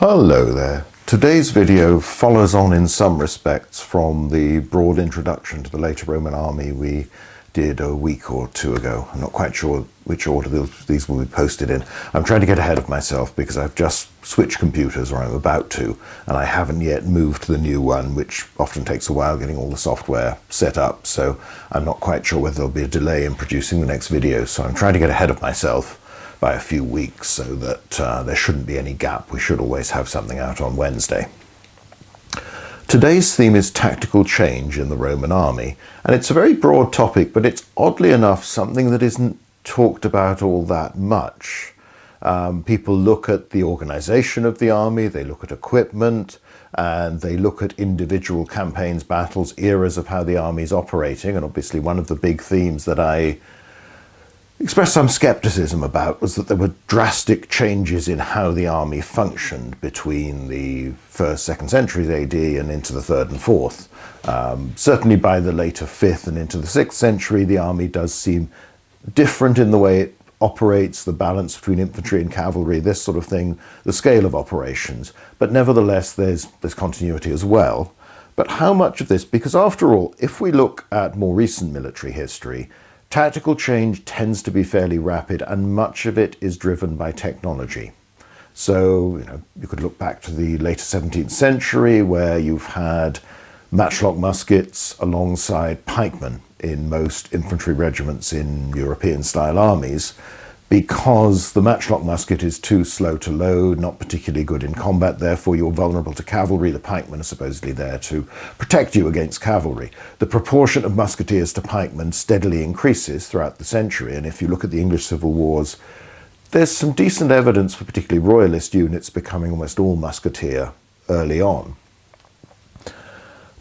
Hello there. Today's video follows on in some respects from the broad introduction to the later Roman army we did a week or two ago. I'm not quite sure which order these will be posted in. I'm trying to get ahead of myself because I've just switched computers, or I'm about to, and I haven't yet moved to the new one, which often takes a while getting all the software set up, so I'm not quite sure whether there'll be a delay in producing the next video, so I'm trying to get ahead of myself by a few weeks so that there shouldn't be any gap. We should always have something out on Wednesday. Today's theme is tactical change in the Roman army, and it's a very broad topic, but it's oddly enough something that isn't talked about all that much. People look at the organization of the army, they look at equipment, and they look at individual campaigns, battles, eras of how the army is operating, and obviously one of the big themes that I expressed some skepticism about was that there were drastic changes in how the army functioned between the 1st, 2nd centuries AD and into the 3rd and 4th. Certainly by the later 5th and into the 6th century, the army does seem different in the way it operates, the balance between infantry and cavalry, this sort of thing, the scale of operations. But nevertheless, there's continuity as well. But how much of this, because after all, if we look at more recent military history, tactical change tends to be fairly rapid, and much of it is driven by technology. So, you could look back to the later 17th century where you've had matchlock muskets alongside pikemen in most infantry regiments in European-style armies, because the matchlock musket is too slow to load, not particularly good in combat, therefore you're vulnerable to cavalry. The pikemen are supposedly there to protect you against cavalry. The proportion of musketeers to pikemen steadily increases throughout the century, and if you look at the English civil wars, there's some decent evidence for particularly royalist units becoming almost all musketeer early on.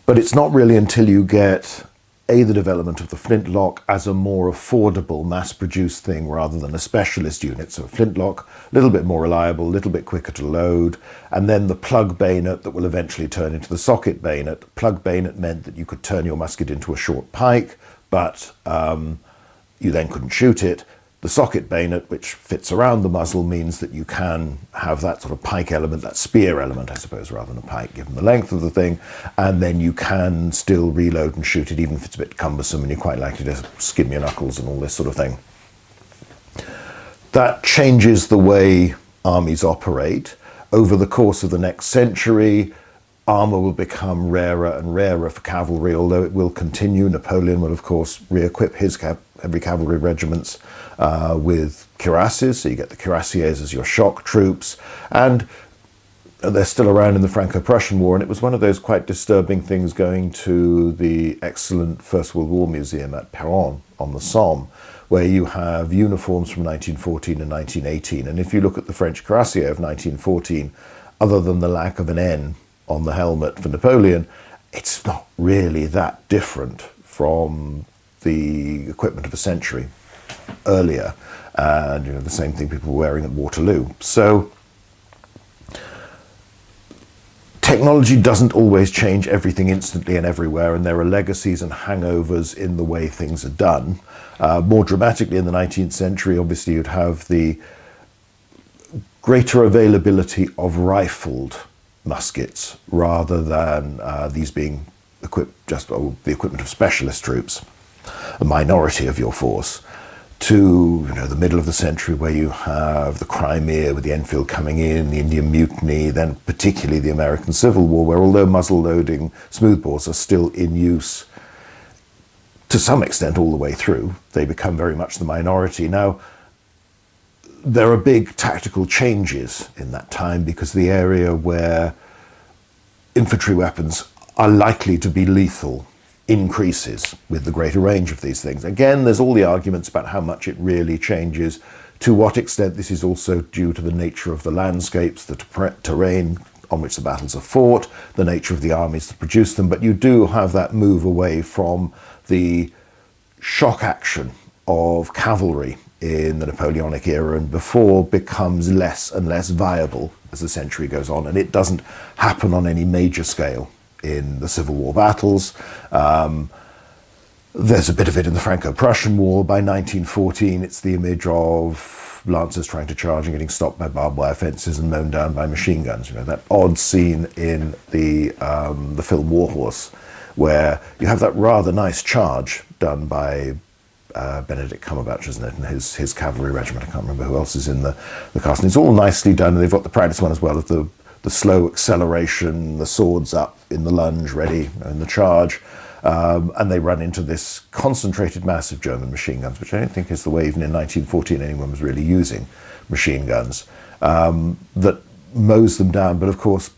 But it's not really until you get the development of the flintlock as a more affordable, mass-produced thing rather than a specialist unit. So a flintlock, a little bit more reliable, a little bit quicker to load, and then the plug bayonet that will eventually turn into the socket bayonet. Plug bayonet meant that you could turn your musket into a short pike, but you then couldn't shoot it. The socket bayonet, which fits around the muzzle, means that you can have that sort of pike element, that spear element, I suppose, rather than a pike, given the length of the thing, and then you can still reload and shoot it, even if it's a bit cumbersome and you're quite likely to skin your knuckles and all this sort of thing. That changes the way armies operate. Over the course of the next century, armor will become rarer and rarer for cavalry, although it will continue. Napoleon will, of course, re-equip his heavy cavalry regiments with cuirasses, so you get the cuirassiers as your shock troops, and they're still around in the Franco-Prussian War, and it was one of those quite disturbing things going to the excellent First World War Museum at Péronne on the Somme, where you have uniforms from 1914 and 1918, and if you look at the French cuirassier of 1914, other than the lack of an N on the helmet for Napoleon, it's not really that different from the equipment of a century earlier, and the same thing people were wearing at Waterloo. So technology doesn't always change everything instantly and everywhere, and there are legacies and hangovers in the way things are done. More dramatically in the 19th century, obviously you'd have the greater availability of rifled muskets rather than these being equipped just the equipment of specialist troops, a minority of your force, to the middle of the century where you have the Crimea with the Enfield coming in, the Indian Mutiny, then particularly the American Civil War, where although muzzle-loading smoothbores are still in use to some extent all the way through, they become very much the minority. Now, there are big tactical changes in that time because the area where infantry weapons are likely to be lethal increases with the greater range of these things. Again, there's all the arguments about how much it really changes, to what extent this is also due to the nature of the landscapes, the terrain on which the battles are fought, the nature of the armies that produce them, but you do have that move away from the shock action of cavalry in the Napoleonic era and before becomes less and less viable as the century goes on, and it doesn't happen on any major scale in the Civil War battles. There's a bit of it in the Franco-Prussian War. By 1914, it's the image of lancers trying to charge and getting stopped by barbed wire fences and mown down by machine guns. You know, that odd scene in the film War Horse, where you have that rather nice charge done by Benedict Cumberbatch, isn't it, and his cavalry regiment. I can't remember who else is in the cast. And it's all nicely done, and they've got the practice one as well of the slow acceleration, the swords up in the lunge, ready in the charge. And they run into this concentrated mass of German machine guns, which I don't think is the way even in 1914 anyone was really using machine guns, that mows them down. But of course,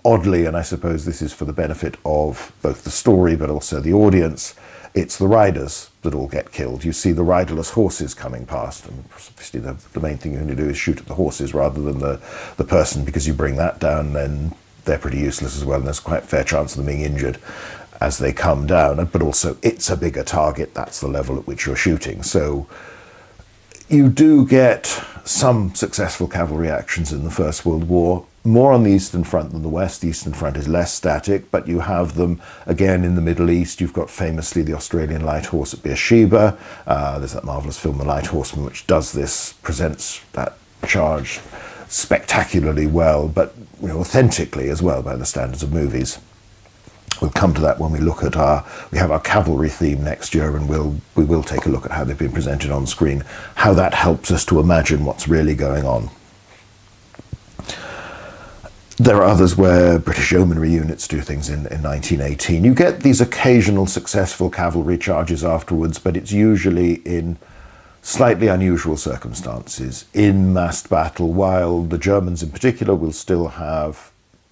oddly, and I suppose this is for the benefit of both the story but also the audience, it's the riders that all get killed. You see the riderless horses coming past, and obviously the main thing you're going to do is shoot at the horses rather than the person, because you bring that down, then they're pretty useless as well, and there's quite a fair chance of them being injured as they come down. But also, it's a bigger target. That's the level at which you're shooting. So you do get some successful cavalry actions in the First World War, more on the Eastern Front than the West. The Eastern Front is less static, but you have them again in the Middle East. You've got famously the Australian Light Horse at Beersheba. There's that marvellous film, The Light Horseman, which does this, presents that charge spectacularly well, but authentically as well by the standards of movies. We'll come to that when we look at we have our cavalry theme next year, and we will take a look at how they've been presented on screen, how that helps us to imagine what's really going on. There are others where British yeomanry units do things in 1918. You get these occasional successful cavalry charges afterwards, but it's usually in slightly unusual circumstances. In massed battle, while the Germans in particular will still have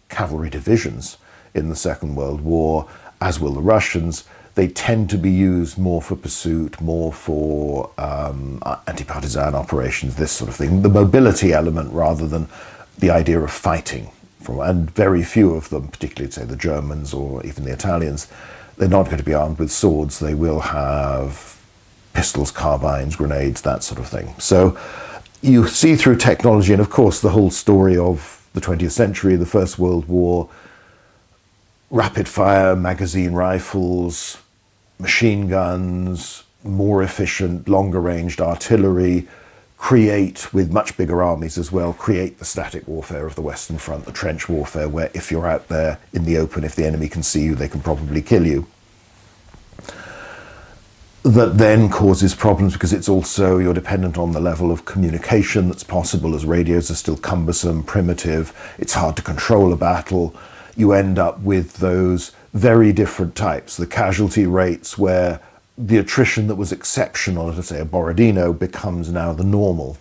cavalry divisions in the Second World War, as will the Russians, they tend to be used more for pursuit, more for anti-partisan operations, this sort of thing. The mobility element rather than the idea of fighting. And very few of them, particularly say the Germans or even the Italians, they're not going to be armed with swords. They will have pistols, carbines, grenades, that sort of thing. So you see through technology, and of course the whole story of the 20th century, the First World War, rapid fire magazine rifles, machine guns, more efficient, longer ranged artillery, create, with much bigger armies as well, create the static warfare of the Western Front, the trench warfare, where if you're out there in the open, if the enemy can see you, they can probably kill you. That then causes problems because it's also, you're dependent on the level of communication that's possible, as radios are still cumbersome, primitive, it's hard to control a battle. You end up with those very different types, the casualty rates where the attrition that was exceptional at, say, a Borodino becomes now the normal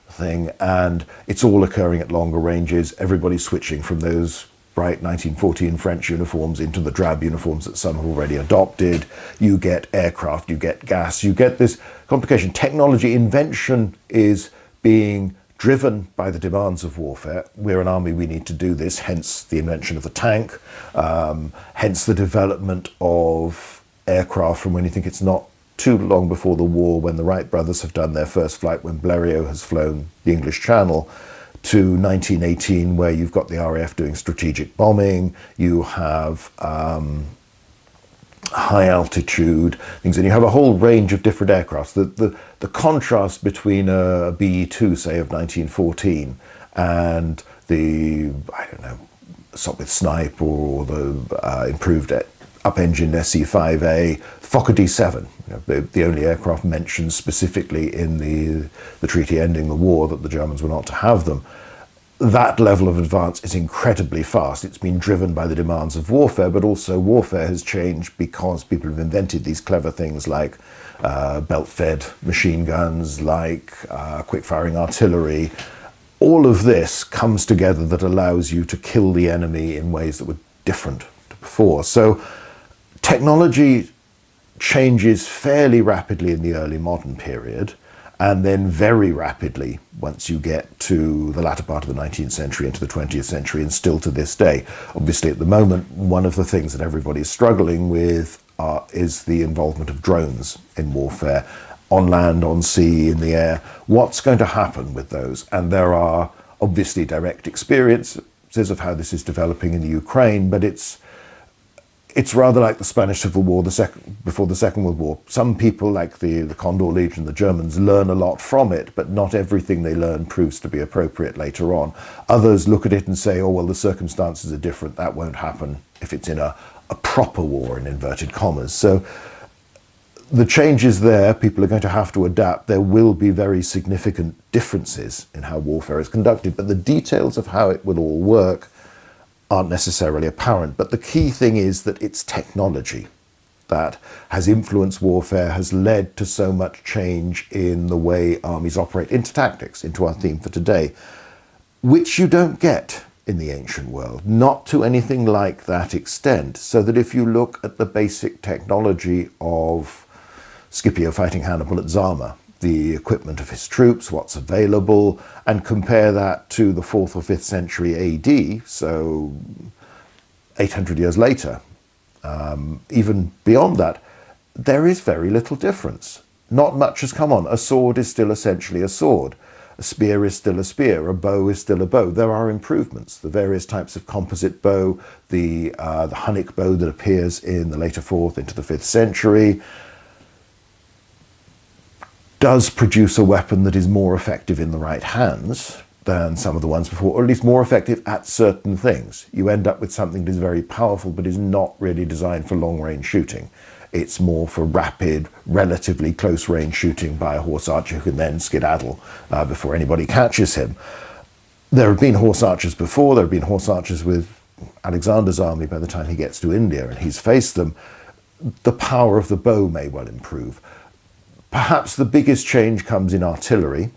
thing, and it's all occurring at longer ranges. Everybody's switching from those bright 1914 French uniforms into the drab uniforms that some have already adopted. You get aircraft, you get gas, you get this complication. Technology invention is being driven by the demands of warfare. We're an army, we need to do this, hence the invention of the tank, hence the development of aircraft from when you think it's not too long before the war, when the Wright brothers have done their first flight, when Blériot has flown the English Channel, to 1918, where you've got the RAF doing strategic bombing, you have high altitude things, and you have a whole range of different aircraft. The contrast between a BE-2, say, of 1914 and the, I don't know, Sopwith Snipe or the improved up-engined SE-5A, Fokker D-7, the only aircraft mentioned specifically in the treaty ending the war that the Germans were not to have them. That level of advance is incredibly fast. It's been driven by the demands of warfare, but also warfare has changed because people have invented these clever things like belt-fed machine guns, like quick-firing artillery. All of this comes together that allows you to kill the enemy in ways that were different to before. So technology changes fairly rapidly in the early modern period, and then very rapidly once you get to the latter part of the 19th century into the 20th century, and still to this day. Obviously at the moment, one of the things that everybody's struggling with is the involvement of drones in warfare, on land, on sea, in the air. What's going to happen with those? And there are obviously direct experiences of how this is developing in the Ukraine, but it's it's rather like the Spanish Civil War before the Second World War. Some people, like the Condor Legion, the Germans, learn a lot from it, but not everything they learn proves to be appropriate later on. Others look at it and say, oh, well, the circumstances are different. That won't happen if it's in a proper war, in inverted commas. So the changes there, people are going to have to adapt. There will be very significant differences in how warfare is conducted, but the details of how it will all work aren't necessarily apparent. But the key thing is that it's technology that has influenced warfare, has led to so much change in the way armies operate, into tactics, into our theme for today, which you don't get in the ancient world, not to anything like that extent. So that if you look at the basic technology of Scipio fighting Hannibal at Zama, the equipment of his troops, what's available, and compare that to the 4th or 5th century AD, so 800 years later, even beyond that, there is very little difference. Not much has come on. A sword is still essentially a sword. A spear is still a spear. A bow is still a bow. There are improvements. The various types of composite bow, the Hunnic bow that appears in the later 4th into the 5th century, does produce a weapon that is more effective in the right hands than some of the ones before, or at least more effective at certain things. You end up with something that is very powerful but is not really designed for long-range shooting. It's more for rapid, relatively close-range shooting by a horse archer who can then skedaddle before anybody catches him. There have been horse archers before. There have been horse archers with Alexander's army by the time he gets to India and he's faced them. The power of the bow may well improve. Perhaps the biggest change comes in artillery.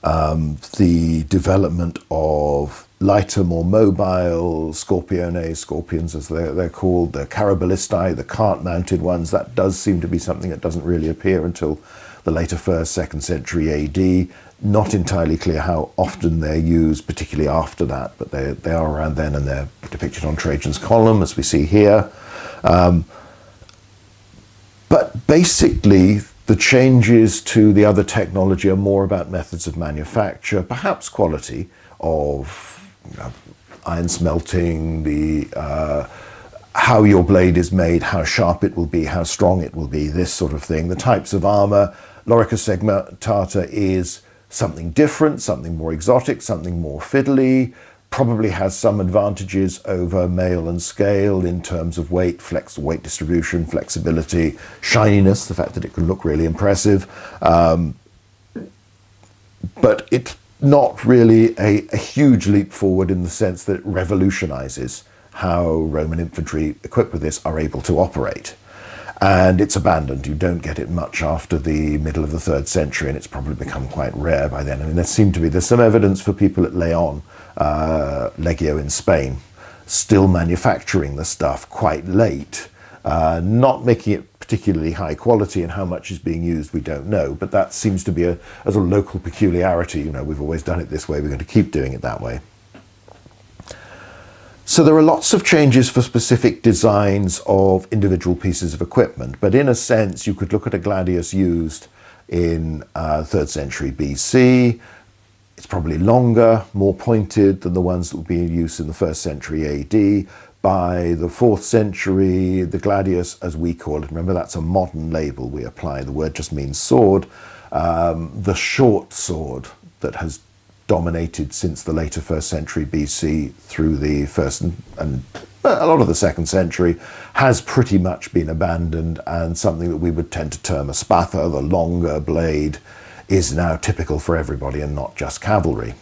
The development of lighter, more mobile scorpions as they're called, the carabalistae, the cart-mounted ones, that does seem to be something that doesn't really appear until the later 1st, 2nd century AD. Not entirely clear how often they're used, particularly after that, but they are around then, and they're depicted on Trajan's column, as we see here. But basically, the changes to the other technology are more about methods of manufacture, perhaps quality of iron smelting, how your blade is made, how sharp it will be, how strong it will be, this sort of thing. The types of armor, lorica segmentata is something different, something more exotic, something more fiddly, probably has some advantages over mail and scale in terms of weight, weight distribution, flexibility, shininess, the fact that it can look really impressive. But it's not really a huge leap forward in the sense that it revolutionizes how Roman infantry equipped with this are able to operate. And it's abandoned. You don't get it much after the middle of the 3rd century, and it's probably become quite rare by then. I mean, there's some evidence for people at Leon, Legio in Spain, still manufacturing the stuff quite late, not making it particularly high quality, and how much is being used we don't know, but that seems to be a local peculiarity. We've always done it this way, we're going to keep doing it that way. So there are lots of changes for specific designs of individual pieces of equipment, but in a sense you could look at a gladius used in 3rd century BC. It's probably longer, more pointed than the ones that would be in use in the 1st century AD. By the 4th century, the gladius, as we call it, remember that's a modern label we apply, the word just means sword, the short sword that has dominated since the later 1st century BC through the 1st and a lot of the 2nd century has pretty much been abandoned, and something that we would tend to term a spatha, the longer blade, is now typical for everybody and not just cavalry.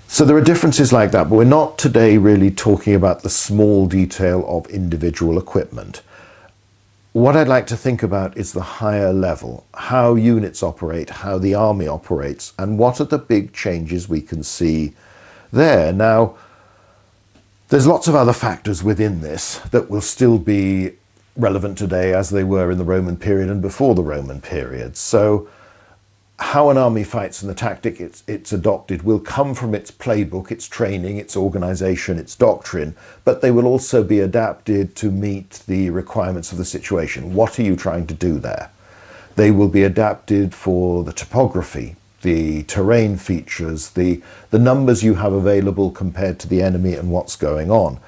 So there are differences like that, but we're not today really talking about the small detail of individual equipment. What I'd like to think about is the higher level, how units operate, how the army operates, and what are the big changes we can see there. Now, there's lots of other factors within this that will still be relevant today as they were in the Roman period and before the Roman period. So how an army fights and the tactic it's adopted will come from its playbook, its training, its organization, its doctrine, but they will also be adapted to meet the requirements of the situation. What are you trying to do there? They will be adapted for the topography, the terrain features, the numbers you have available compared to the enemy and what's going on.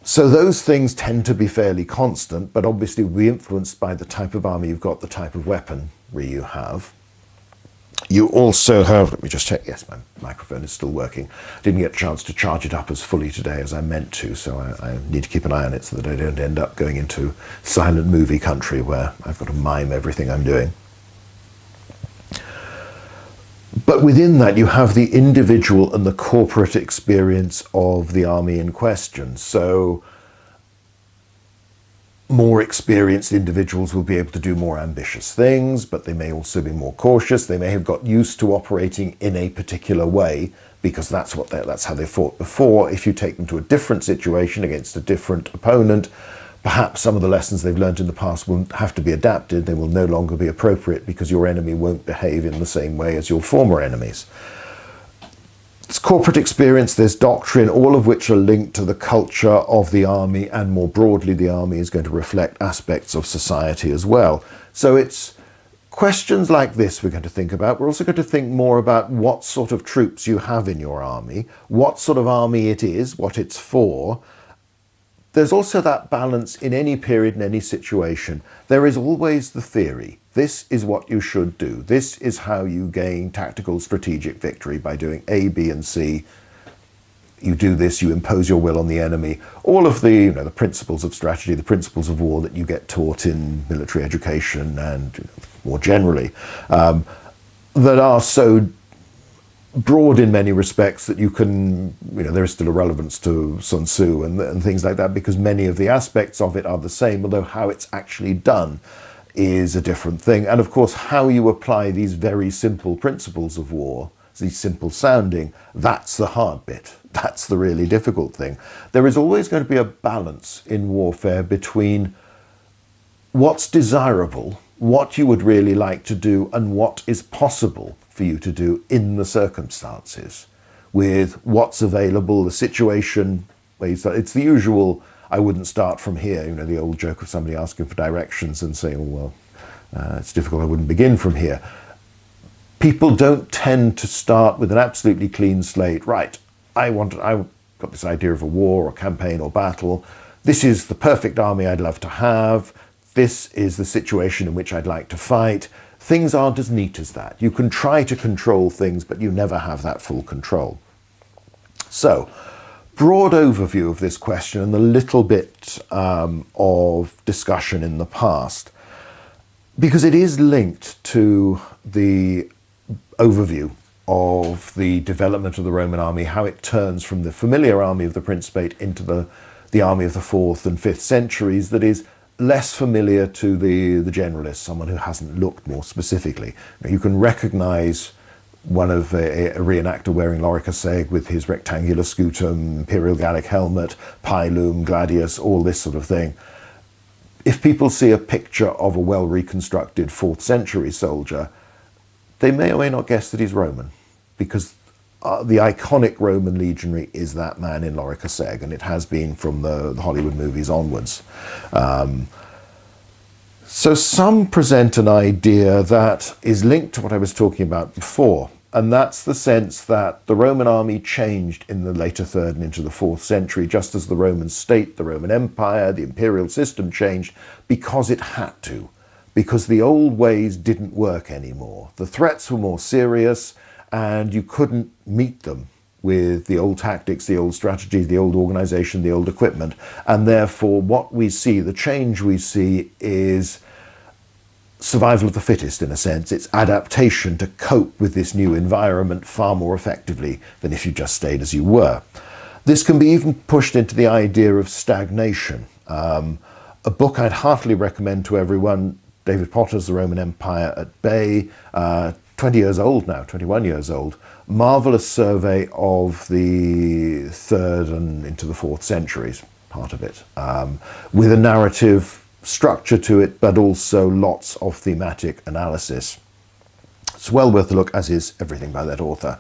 So those things tend to be fairly constant, but obviously will be influenced by the type of army you've got, the type of weaponry you have. You also have, let me just check, yes, my microphone is still working. Didn't get a chance to charge it up as fully today as I meant to, so I need to keep an eye on it so that I don't end up going into silent movie country where I've got to mime everything I'm doing. But within that, you have the individual and the corporate experience of the army in question. So more experienced individuals will be able to do more ambitious things, but they may also be more cautious. They may have got used to operating in a particular way because that's how they fought before. If you take them to a different situation against a different opponent, perhaps some of the lessons they've learned in the past will have to be adapted. They will no longer be appropriate because your enemy won't behave in the same way as your former enemies. It's corporate experience, there's doctrine, all of which are linked to the culture of the army, and more broadly the army is going to reflect aspects of society as well. So it's questions like this we're going to think about. We're also going to think more about what sort of troops you have in your army, what sort of army it is, what it's for. There's also that balance in any period, in any situation. There is always the theory. This is what you should do. This is how you gain tactical strategic victory, by doing A, B, and C. You do this, you impose your will on the enemy. All of the, the principles of strategy, the principles of war that you get taught in military education and more generally, that are so broad in many respects that you can, there is still a relevance to Sun Tzu and things like that, because many of the aspects of it are the same, although how it's actually done is a different thing. And of course, how you apply these very simple principles of war, these simple sounding, that's the hard bit. That's the really difficult thing. There is always going to be a balance in warfare between what's desirable, what you would really like to do, and what is possible for you to do in the circumstances, with what's available, the situation where you start. It's the usual, I wouldn't start from here, the old joke of somebody asking for directions and saying, oh, well, it's difficult, I wouldn't begin from here. People don't tend to start with an absolutely clean slate. Right, I've got this idea of a war or campaign or battle. This is the perfect army I'd love to have. This is the situation in which I'd like to fight. Things aren't as neat as that. You can try to control things, but you never have that full control. So, broad overview of this question and a little bit of discussion in the past, because it is linked to the overview of the development of the Roman army, how it turns from the familiar army of the Principate into the army of the 4th and 5th centuries that is less familiar to the generalist, someone who hasn't looked more specifically. You can recognize one of a reenactor wearing lorica seg with his rectangular scutum, imperial Gallic helmet, pilum, gladius, all this sort of thing. If people see a picture of a well reconstructed 4th century soldier, they may or may not guess that he's Roman, because the iconic Roman legionary is that man in lorica seg, and it has been from the Hollywood movies onwards. So some present an idea that is linked to what I was talking about before, and that's the sense that the Roman army changed in the later 3rd and into the 4th century, just as the Roman state, the Roman Empire, the imperial system changed because it had to, because the old ways didn't work anymore. The threats were more serious, and you couldn't meet them with the old tactics, the old strategy, the old organization, the old equipment. And therefore, what we see, the change we see, is survival of the fittest, in a sense. It's adaptation to cope with this new environment far more effectively than if you just stayed as you were. This can be even pushed into the idea of stagnation. A book I'd heartily recommend to everyone, David Potter's The Roman Empire at Bay, 20 years old now, 21 years old, marvelous survey of the 3rd and into the 4th centuries, part of it, with a narrative structure to it, but also lots of thematic analysis. It's well worth a look, as is everything by that author.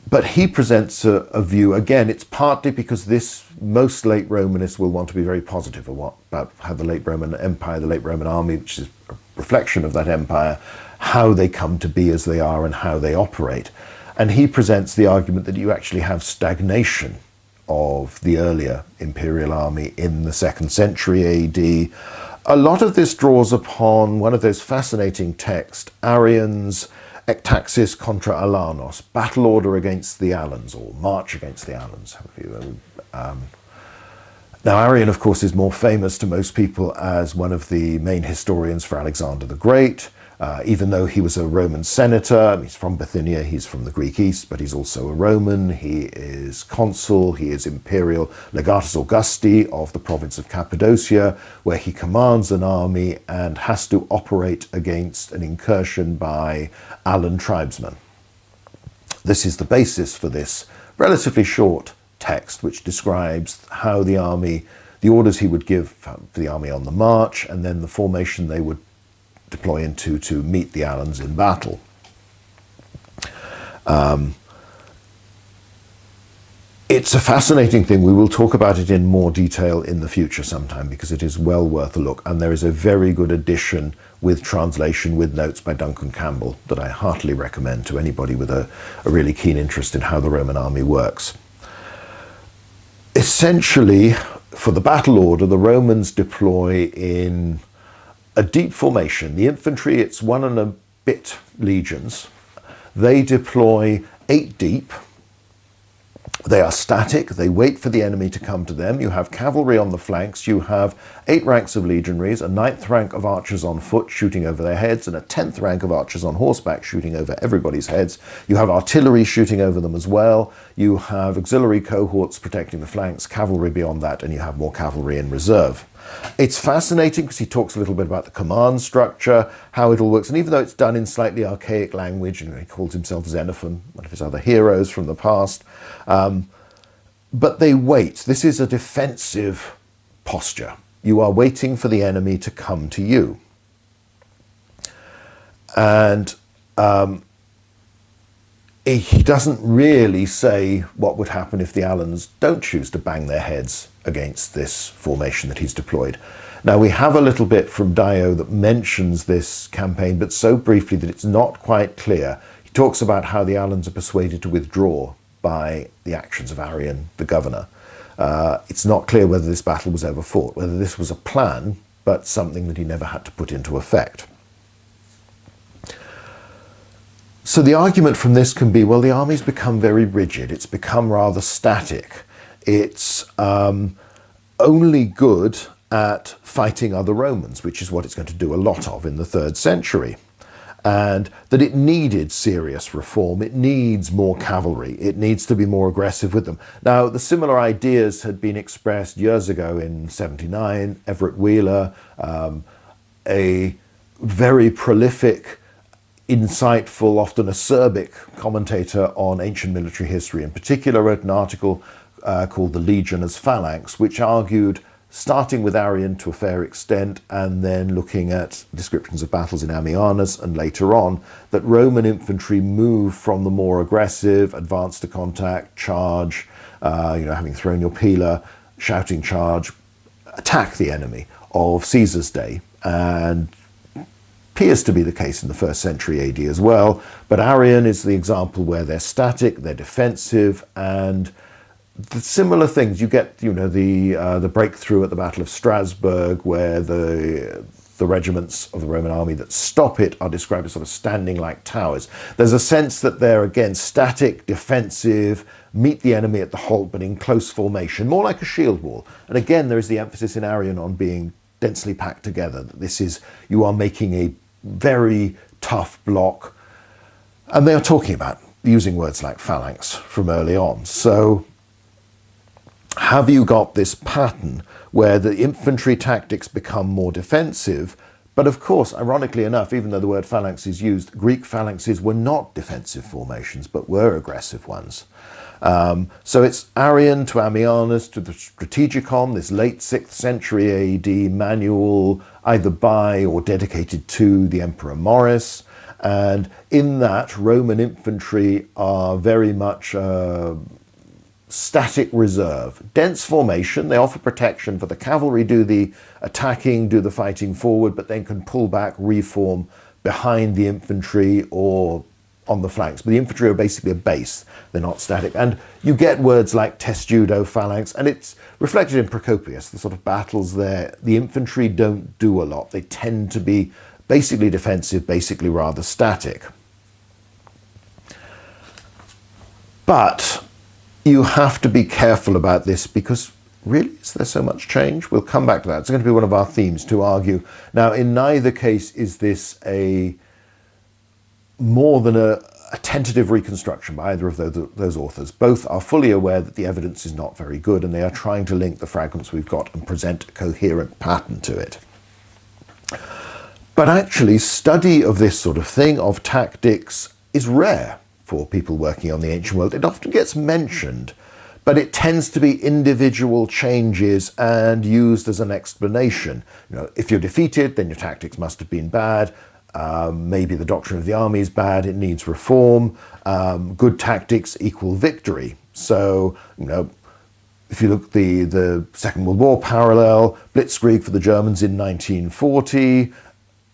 But he presents a view, again, it's partly because most late Romanists will want to be very positive about how the late Roman Empire, the late Roman army, which is a reflection of that empire, how they come to be as they are and how they operate. And he presents the argument that you actually have stagnation of the earlier imperial army in the 2nd century AD. A lot of this draws upon one of those fascinating texts, Arrian's Ectaxis contra Alanos, battle order against the Alans, or march against the Alans. Now, Arrian, of course, is more famous to most people as one of the main historians for Alexander the Great, even though he was a Roman senator. He's from Bithynia, he's from the Greek East, but he's also a Roman. He is consul, he is imperial legatus Augusti of the province of Cappadocia, where he commands an army and has to operate against an incursion by Alan tribesmen. This is the basis for this relatively short text, which describes how the army, the orders he would give for the army on the march, and then the formation they would deploy into to meet the Alans in battle. It's a fascinating thing. We will talk about it in more detail in the future sometime, because it is well worth a look, and there is a very good edition with translation with notes by Duncan Campbell that I heartily recommend to anybody with a really keen interest in how the Roman army works. Essentially, for the battle order, the Romans deploy in a deep formation. The infantry, it's 1 and a bit legions. They deploy 8 deep. They are static. They wait for the enemy to come to them. You have cavalry on the flanks. You have 8 ranks of legionaries, a 9th rank of archers on foot shooting over their heads, and a 10th rank of archers on horseback shooting over everybody's heads. You have artillery shooting over them as well. You have auxiliary cohorts protecting the flanks, cavalry beyond that, and you have more cavalry in reserve. It's fascinating because he talks a little bit about the command structure, how it all works, and even though it's done in slightly archaic language, and he calls himself Xenophon, one of his other heroes from the past, but they wait. This is a defensive posture. You are waiting for the enemy to come to you. And he doesn't really say what would happen if the Alans don't choose to bang their heads against this formation that he's deployed. Now, we have a little bit from Dio that mentions this campaign, but so briefly that it's not quite clear. He talks about how the Alans are persuaded to withdraw by the actions of Arrian, the governor. It's not clear whether this battle was ever fought, whether this was a plan, but something that he never had to put into effect. So the argument from this can be, well, the army's become very rigid. It's become rather static. It's only good at fighting other Romans, which is what it's going to do a lot of in the 3rd century. And that it needed serious reform. It needs more cavalry. It needs to be more aggressive with them. Now, the similar ideas had been expressed years ago in 79. Everett Wheeler, a very prolific, insightful, often acerbic commentator on ancient military history in particular, wrote an article called The Legion as Phalanx, which argued, starting with Arrian to a fair extent, and then looking at descriptions of battles in Ammianus and later on, that Roman infantry moved from the more aggressive, advance to contact, charge, having thrown your pila, shouting charge, attack the enemy of Caesar's day, and appears to be the case in the 1st century AD as well. But Arrian is the example where they're static, they're defensive, and the similar things. You get, the breakthrough at the Battle of Strasbourg, where the regiments of the Roman army that stop it are described as sort of standing like towers. There's a sense that they're, again, static, defensive, meet the enemy at the halt, but in close formation, more like a shield wall. And again, there is the emphasis in Arrian on being densely packed together. This is, you are making a very tough block. And they are talking about using words like phalanx from early on. So have you got this pattern where the infantry tactics become more defensive? But of course, ironically enough, even though the word phalanx is used, Greek phalanxes were not defensive formations, but were aggressive ones. So it's Arrian to Ammianus to the Strategicon, this late 6th century AD manual, either by or dedicated to the Emperor Maurice. And in that, Roman infantry are very much static reserve, dense formation. They offer protection for the cavalry, do the attacking, do the fighting forward, but then can pull back, reform behind the infantry, or on the flanks, but the infantry are basically a base. They're not static. And you get words like testudo, phalanx, and it's reflected in Procopius, the sort of battles there. The infantry don't do a lot. They tend to be basically defensive, basically rather static. But you have to be careful about this because really, is there so much change? We'll come back to that. It's going to be one of our themes to argue. Now, in neither case is this more than a tentative reconstruction by either of those authors. Both are fully aware that the evidence is not very good, and they are trying to link the fragments we've got and present a coherent pattern to it. But actually, study of this sort of thing, of tactics, is rare for people working on the ancient world. It often gets mentioned, but it tends to be individual changes and used as an explanation. You know, if you're defeated, then your tactics must have been bad. Maybe the doctrine of the army is bad, it needs reform. Good tactics equal victory. So, you know, if you look at the Second World War parallel, Blitzkrieg for the Germans in 1940,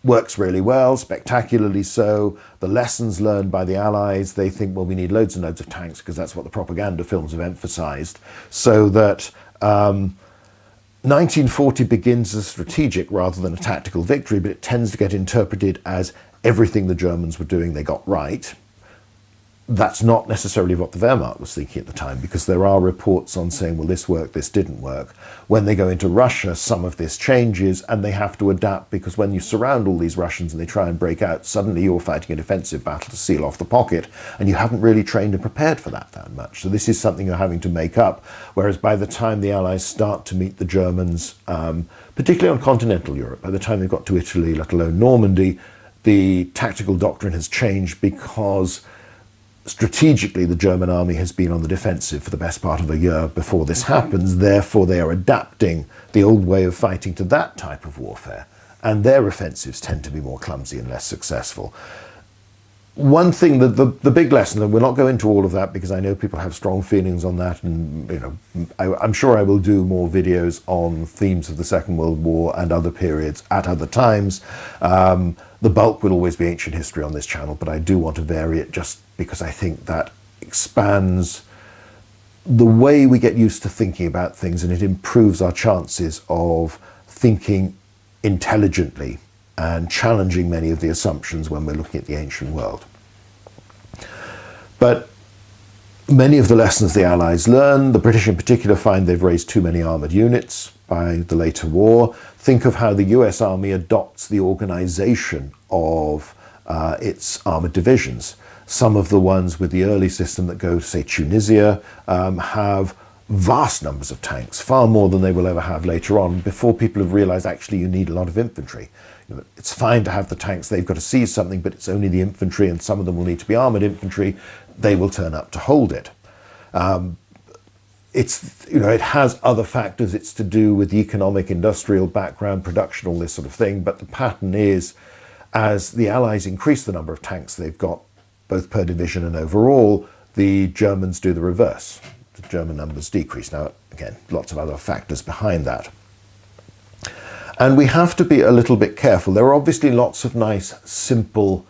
works really well, spectacularly so. The lessons learned by the Allies, they think, well, we need loads and loads of tanks because that's what the propaganda films have emphasized. So that 1940 begins as strategic rather than a tactical victory, but it tends to get interpreted as everything the Germans were doing they got right. That's not necessarily what the Wehrmacht was thinking at the time, because there are reports on saying, well, this worked, this didn't work. When they go into Russia, some of this changes and they have to adapt, because when you surround all these Russians and they try and break out, suddenly you're fighting a defensive battle to seal off the pocket, and you haven't really trained and prepared for that much. So this is something you're having to make up, whereas by the time the Allies start to meet the Germans, particularly on continental Europe, by the time they've got to Italy, let alone Normandy, the tactical doctrine has changed because strategically, the German army has been on the defensive for the best part of a year before this happens. Therefore, they are adapting the old way of fighting to that type of warfare. And their offensives tend to be more clumsy and less successful. One thing, that the big lesson, and we'll not go into all of that because I know people have strong feelings on that, and you know, I'm sure I will do more videos on themes of the Second World War and other periods at other times. The bulk will always be ancient history on this channel, but I do want to vary it just because I think that expands the way we get used to thinking about things, and it improves our chances of thinking intelligently and challenging many of the assumptions when we're looking at the ancient world. But many of the lessons the Allies learn, the British in particular find they've raised too many armoured units by the later war. Think of how the US Army adopts the organisation of its armoured divisions. Some of the ones with the early system that go to, say, Tunisia, have vast numbers of tanks, far more than they will ever have later on, before people have realised actually you need a lot of infantry. You know, it's fine to have the tanks, they've got to seize something, but it's only the infantry, and some of them will need to be armoured infantry. They will turn up to hold it. It's, you know, it has other factors. It's to do with the economic, industrial background, production, all this sort of thing. But the pattern is, as the Allies increase the number of tanks they've got, both per division and overall, the Germans do the reverse. The German numbers decrease. Now, again, lots of other factors behind that. And we have to be a little bit careful. There are obviously lots of nice, simple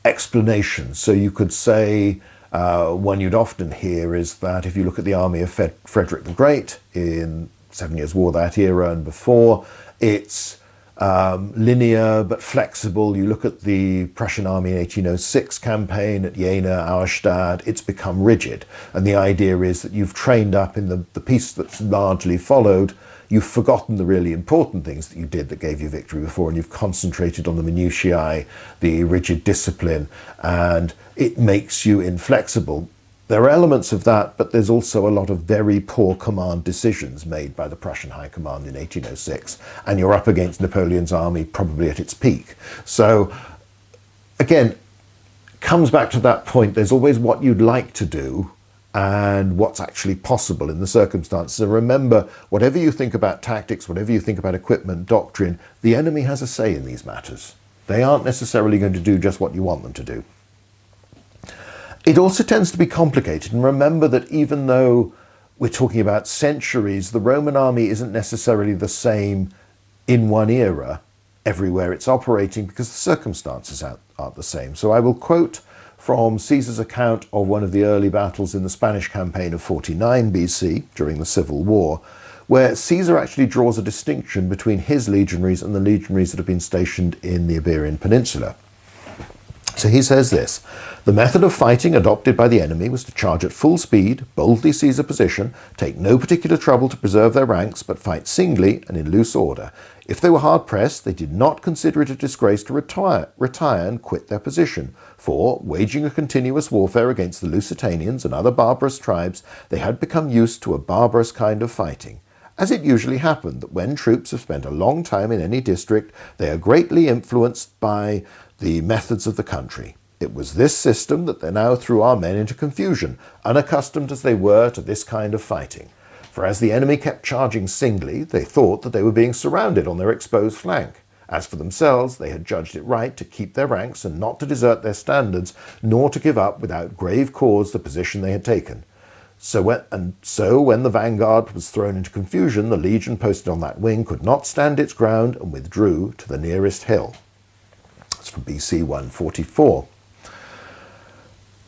explanations. So you could say, one you'd often hear is that if you look at the army of Frederick the Great in 7 Years' War, that era and before, it's linear but flexible. You look at the Prussian army in 1806 campaign at Jena, Auerstadt, it's become rigid. And the idea is that you've trained up in the piece that's largely followed, you've forgotten the really important things that you did that gave you victory before, and you've concentrated on the minutiae, the rigid discipline, and it makes you inflexible. There are elements of that, but there's also a lot of very poor command decisions made by the Prussian High Command in 1806, and you're up against Napoleon's army probably at its peak. So again, comes back to that point, there's always what you'd like to do and what's actually possible in the circumstances. And remember, whatever you think about tactics, whatever you think about equipment, doctrine, the enemy has a say in these matters. They aren't necessarily going to do just what you want them to do. It also tends to be complicated, and remember that even though we're talking about centuries, the Roman army isn't necessarily the same in one era everywhere it's operating because the circumstances aren't the same. So I will quote from Caesar's account of one of the early battles in the Spanish campaign of 49 BC during the Civil War, where Caesar actually draws a distinction between his legionaries and the legionaries that have been stationed in the Iberian Peninsula. So he says this: "The method of fighting adopted by the enemy was to charge at full speed, boldly seize a position, take no particular trouble to preserve their ranks, but fight singly and in loose order. If they were hard pressed, they did not consider it a disgrace to retire and quit their position, for, waging a continuous warfare against the Lusitanians and other barbarous tribes, they had become used to a barbarous kind of fighting. As it usually happened that when troops have spent a long time in any district, they are greatly influenced by the methods of the country. It was this system that now threw our men into confusion, unaccustomed as they were to this kind of fighting. For as the enemy kept charging singly, they thought that they were being surrounded on their exposed flank. As for themselves, they had judged it right to keep their ranks and not to desert their standards, nor to give up without grave cause the position they had taken. So when the vanguard was thrown into confusion, the legion posted on that wing could not stand its ground and withdrew to the nearest hill." That's from BC 144.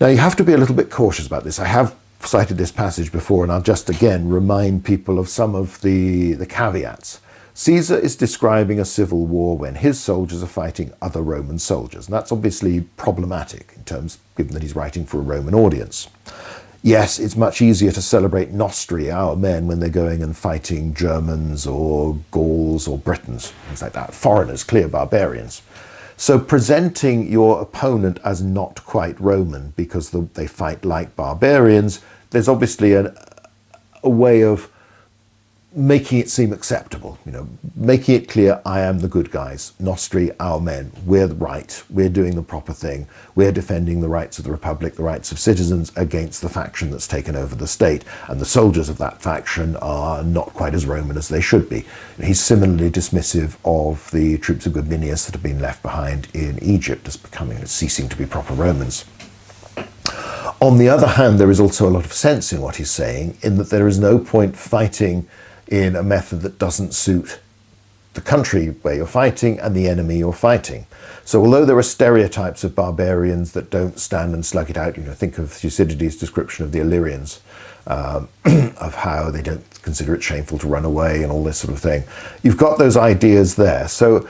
Now you have to be a little bit cautious about this. I have cited this passage before, and I'll just again remind people of some of the caveats. Caesar is describing a civil war when his soldiers are fighting other Roman soldiers, and that's obviously problematic in terms, given that he's writing for a Roman audience. Yes, it's much easier to celebrate nostri, our men, when they're going and fighting Germans or Gauls or Britons, things like that, foreigners, clear barbarians. So presenting your opponent as not quite Roman because they fight like barbarians, there's obviously a way of making it seem acceptable, making it clear, I am the good guys, nostri, our men, we're right, we're doing the proper thing, we're defending the rights of the Republic, the rights of citizens against the faction that's taken over the state, and the soldiers of that faction are not quite as Roman as they should be. He's similarly dismissive of the troops of Gabinius that have been left behind in Egypt as ceasing to be proper Romans. On the other hand, there is also a lot of sense in what he's saying, in that there is no point fighting in a method that doesn't suit the country where you're fighting and the enemy you're fighting. So although there are stereotypes of barbarians that don't stand and slug it out, think of Thucydides' description of the Illyrians, of how they don't consider it shameful to run away and all this sort of thing. You've got those ideas there. So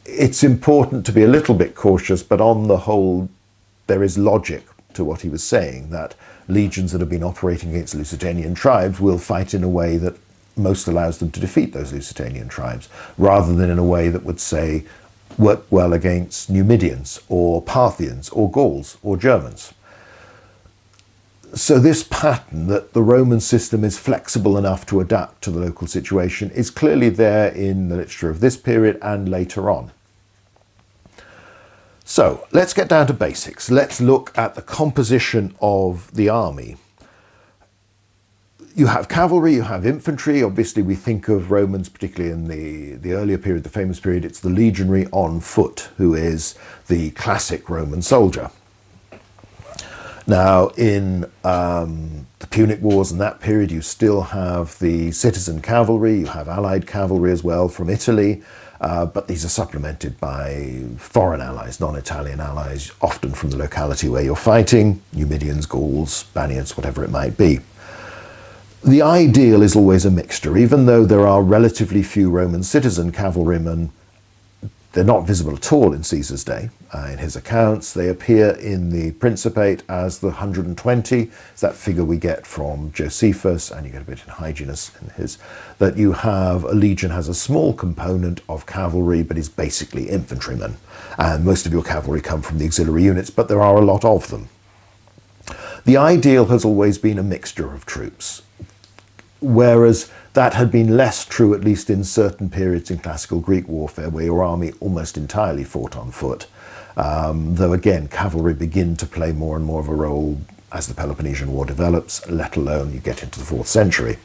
it's important to be a little bit cautious, but on the whole, there is logic to what he was saying, that legions that have been operating against Lusitanian tribes will fight in a way that most allows them to defeat those Lusitanian tribes, rather than in a way that would, say, work well against Numidians or Parthians or Gauls or Germans. So this pattern that the Roman system is flexible enough to adapt to the local situation is clearly there in the literature of this period and later on. So let's get down to basics. Let's look at the composition of the army. You have cavalry, you have infantry. Obviously we think of Romans, particularly in the earlier period, the famous period, it's the legionary on foot who is the classic Roman soldier. Now in the Punic Wars and that period, you still have the citizen cavalry, you have allied cavalry as well from Italy, but these are supplemented by foreign allies, non-Italian allies, often from the locality where you're fighting, Numidians, Gauls, Spaniards, whatever it might be. The ideal is always a mixture. Even though there are relatively few Roman citizen cavalrymen, they're not visible at all in Caesar's day. In his accounts, they appear in the Principate as the 120. It's that figure we get from Josephus, and you get a bit in Hyginus in his, that you have a legion has a small component of cavalry, but is basically infantrymen. And most of your cavalry come from the auxiliary units, but there are a lot of them. The ideal has always been a mixture of troops, whereas that had been less true, at least in certain periods in classical Greek warfare, where your army almost entirely fought on foot. Though again, cavalry begin to play more and more of a role as the Peloponnesian War develops, let alone you get into the 4th century.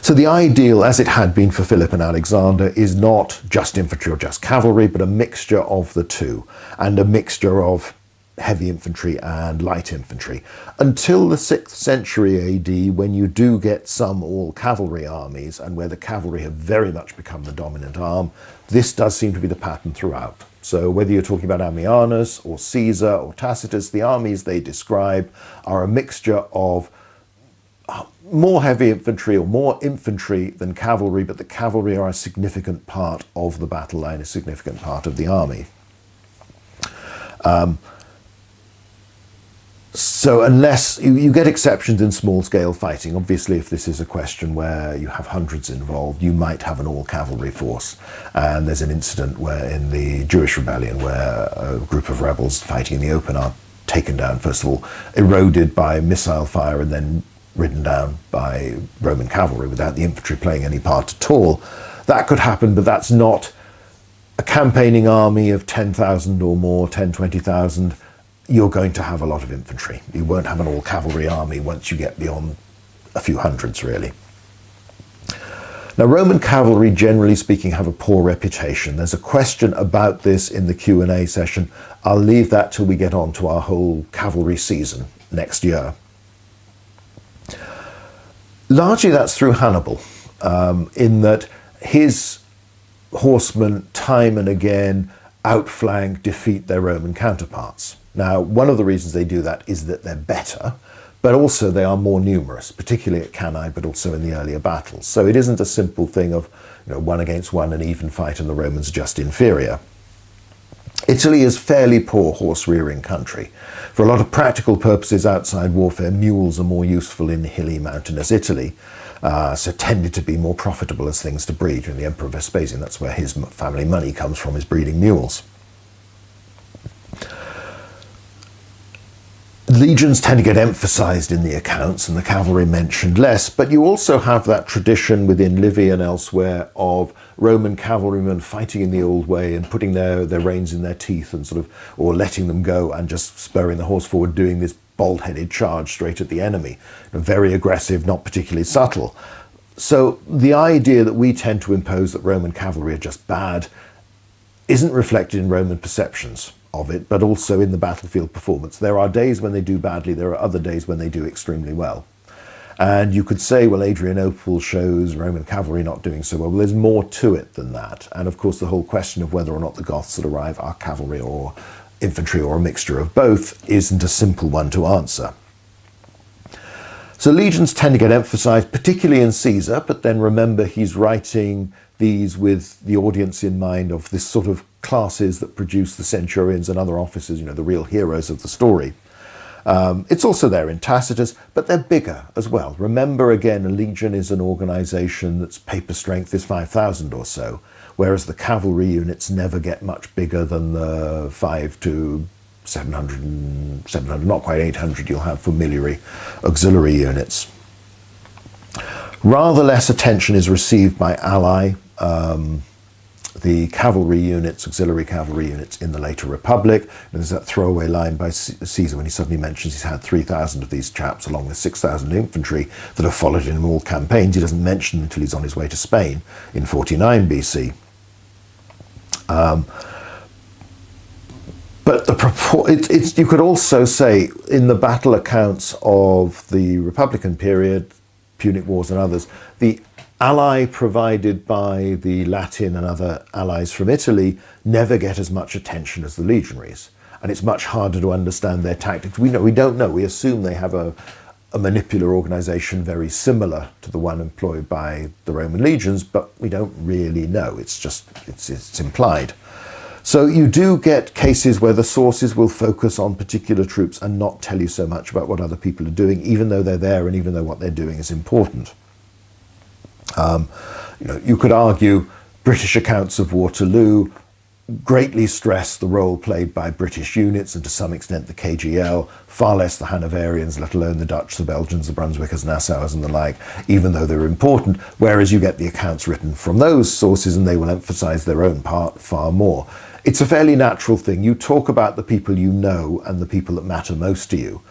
So the ideal, as it had been for Philip and Alexander, is not just infantry or just cavalry, but a mixture of the two, and a mixture of heavy infantry and light infantry. Until the 6th century AD, when you do get some all-cavalry armies and where the cavalry have very much become the dominant arm, this does seem to be the pattern throughout. So whether you're talking about Ammianus or Caesar or Tacitus, the armies they describe are a mixture of more heavy infantry or more infantry than cavalry, but the cavalry are a significant part of the battle line, a significant part of the army. So unless you get exceptions in small-scale fighting, obviously if this is a question where you have hundreds involved, you might have an all-cavalry force. And there's an incident where in the Jewish rebellion where a group of rebels fighting in the open are taken down, first of all, eroded by missile fire and then ridden down by Roman cavalry without the infantry playing any part at all. That could happen, but that's not a campaigning army of 10,000 or more, 10, 20,000. You're going to have a lot of infantry. You won't have an all-cavalry army once you get beyond a few hundreds, really. Now, Roman cavalry, generally speaking, have a poor reputation. There's a question about this in the Q&A session. I'll leave that till we get on to our whole cavalry season next year. Largely that's through Hannibal, in that his horsemen time and again outflank, defeat their Roman counterparts. Now, one of the reasons they do that is that they're better, but also they are more numerous, particularly at Cannae, but also in the earlier battles. So it isn't a simple thing of, one against one, an even fight, and the Romans just inferior. Italy is fairly poor horse-rearing country. For a lot of practical purposes outside warfare, mules are more useful in hilly, mountainous Italy, so tended to be more profitable as things to breed. And the Emperor Vespasian, that's where his family money comes from, is breeding mules. Legions tend to get emphasized in the accounts and the cavalry mentioned less, but you also have that tradition within Livy and elsewhere of Roman cavalrymen fighting in the old way and putting their reins in their teeth and or letting them go and just spurring the horse forward, doing this bold-headed charge straight at the enemy. Very aggressive, not particularly subtle. So the idea that we tend to impose that Roman cavalry are just bad isn't reflected in Roman perceptions of it, but also in the battlefield performance. There are days when they do badly, there are other days when they do extremely well. And you could say, well, Adrianople shows Roman cavalry not doing so well. Well, there's more to it than that. And of course, the whole question of whether or not the Goths that arrive are cavalry or infantry or a mixture of both isn't a simple one to answer. So legions tend to get emphasized, particularly in Caesar, but then remember he's writing these with the audience in mind of this sort of classes that produce the centurions and other officers, the real heroes of the story. It's also there in Tacitus, but they're bigger as well. Remember, again, a legion is an organization that's paper strength is 5,000 or so, whereas the cavalry units never get much bigger than the 5 to 700, not quite 800 you'll have for military auxiliary units. Rather less attention is received by ally, the cavalry units, auxiliary cavalry units in the later Republic. And there's that throwaway line by Caesar when he suddenly mentions he's had 3,000 of these chaps along with 6,000 infantry that have followed him in all campaigns. He doesn't mention until he's on his way to Spain in 49 BC. But you could also say in the battle accounts of the Republican period, Punic Wars and others, the ally provided by the Latin and other allies from Italy never get as much attention as the legionaries. And it's much harder to understand their tactics. We don't know. We assume they have a manipular organization very similar to the one employed by the Roman legions, but we don't really know. It's implied. So you do get cases where the sources will focus on particular troops and not tell you so much about what other people are doing, even though they're there and even though what they're doing is important. You could argue British accounts of Waterloo greatly stress the role played by British units and to some extent the KGL, far less the Hanoverians, let alone the Dutch, the Belgians, the Brunswickers, Nassauers and the like, even though they're important, whereas you get the accounts written from those sources and they will emphasize their own part far more. It's a fairly natural thing. You talk about the people you know and the people that matter most to you.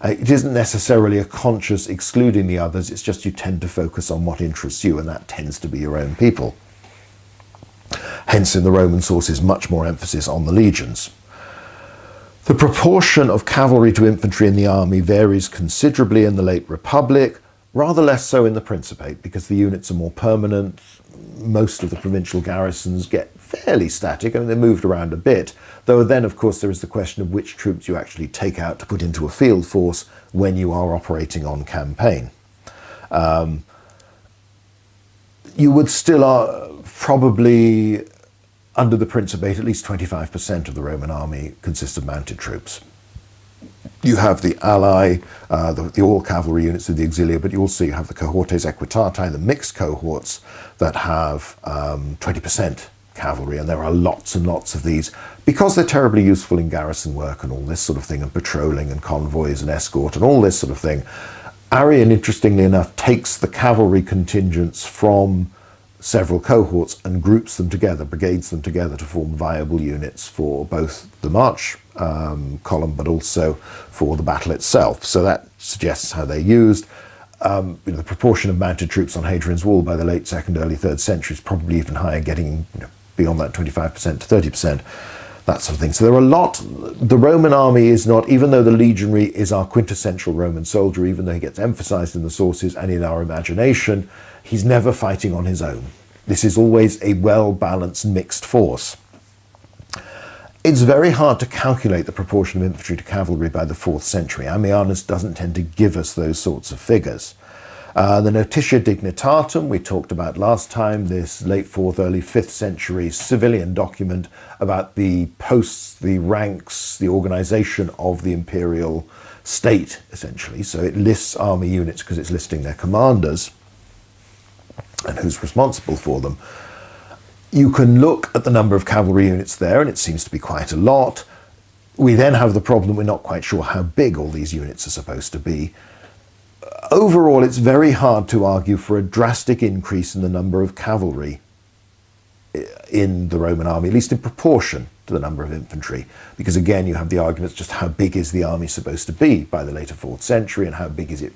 It isn't necessarily a conscious excluding the others, it's just you tend to focus on what interests you, and that tends to be your own people. Hence in the Roman sources much more emphasis on the legions. The proportion of cavalry to infantry in the army varies considerably in the late Republic, rather less so in the Principate because the units are more permanent. Most of the provincial garrisons get fairly static. I mean, they're moved around a bit, though then, of course, there is the question of which troops you actually take out to put into a field force when you are operating on campaign. You would still probably, under the Principate, at least 25% of the Roman army consists of mounted troops. You have the ally, the all-cavalry units of the auxilia, but you also have the cohortes equitatae, the mixed cohorts that have 20% cavalry, and there are lots and lots of these because they're terribly useful in garrison work and all this sort of thing, and patrolling and convoys and escort and all this sort of thing. Arrian, interestingly enough, takes the cavalry contingents from several cohorts and groups them together, brigades them together to form viable units for both the march column, but also for the battle itself. So that suggests how they're used. The proportion of mounted troops on Hadrian's Wall by the late 2nd, early 3rd century is probably even higher, getting beyond that 25% to 30%, that sort of thing. So there are a lot. The Roman army is not, even though the legionary is our quintessential Roman soldier, even though he gets emphasized in the sources and in our imagination, he's never fighting on his own. This is always a well-balanced mixed force. It's very hard to calculate the proportion of infantry to cavalry by the 4th century. Ammianus doesn't tend to give us those sorts of figures. The Notitia Dignitatum we talked about last time, this late 4th, early 5th century civilian document about the posts, the ranks, the organization of the imperial state, essentially. So it lists army units because it's listing their commanders and who's responsible for them. You can look at the number of cavalry units there, and it seems to be quite a lot. We then have the problem, we're not quite sure how big all these units are supposed to be. Overall, it's very hard to argue for a drastic increase in the number of cavalry in the Roman army, at least in proportion to the number of infantry, because again, you have the arguments just how big is the army supposed to be by the later 4th century, and how big is it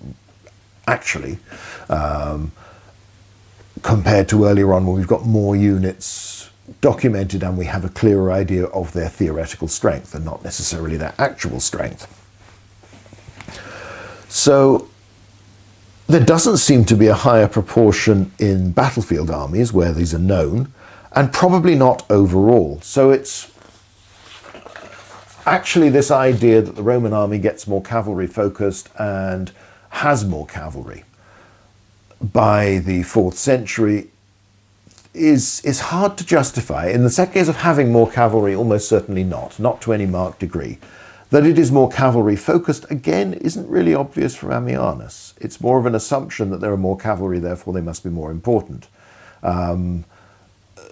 actually, compared to earlier on when we've got more units documented and we have a clearer idea of their theoretical strength and not necessarily their actual strength. So there doesn't seem to be a higher proportion in battlefield armies where these are known, and probably not overall. So it's actually this idea that the Roman army gets more cavalry focused and has more cavalry by the 4th century is hard to justify. In the second case of having more cavalry, almost certainly not to any marked degree. That it is more cavalry focused, again, isn't really obvious from Ammianus. It's more of an assumption that there are more cavalry, therefore they must be more important.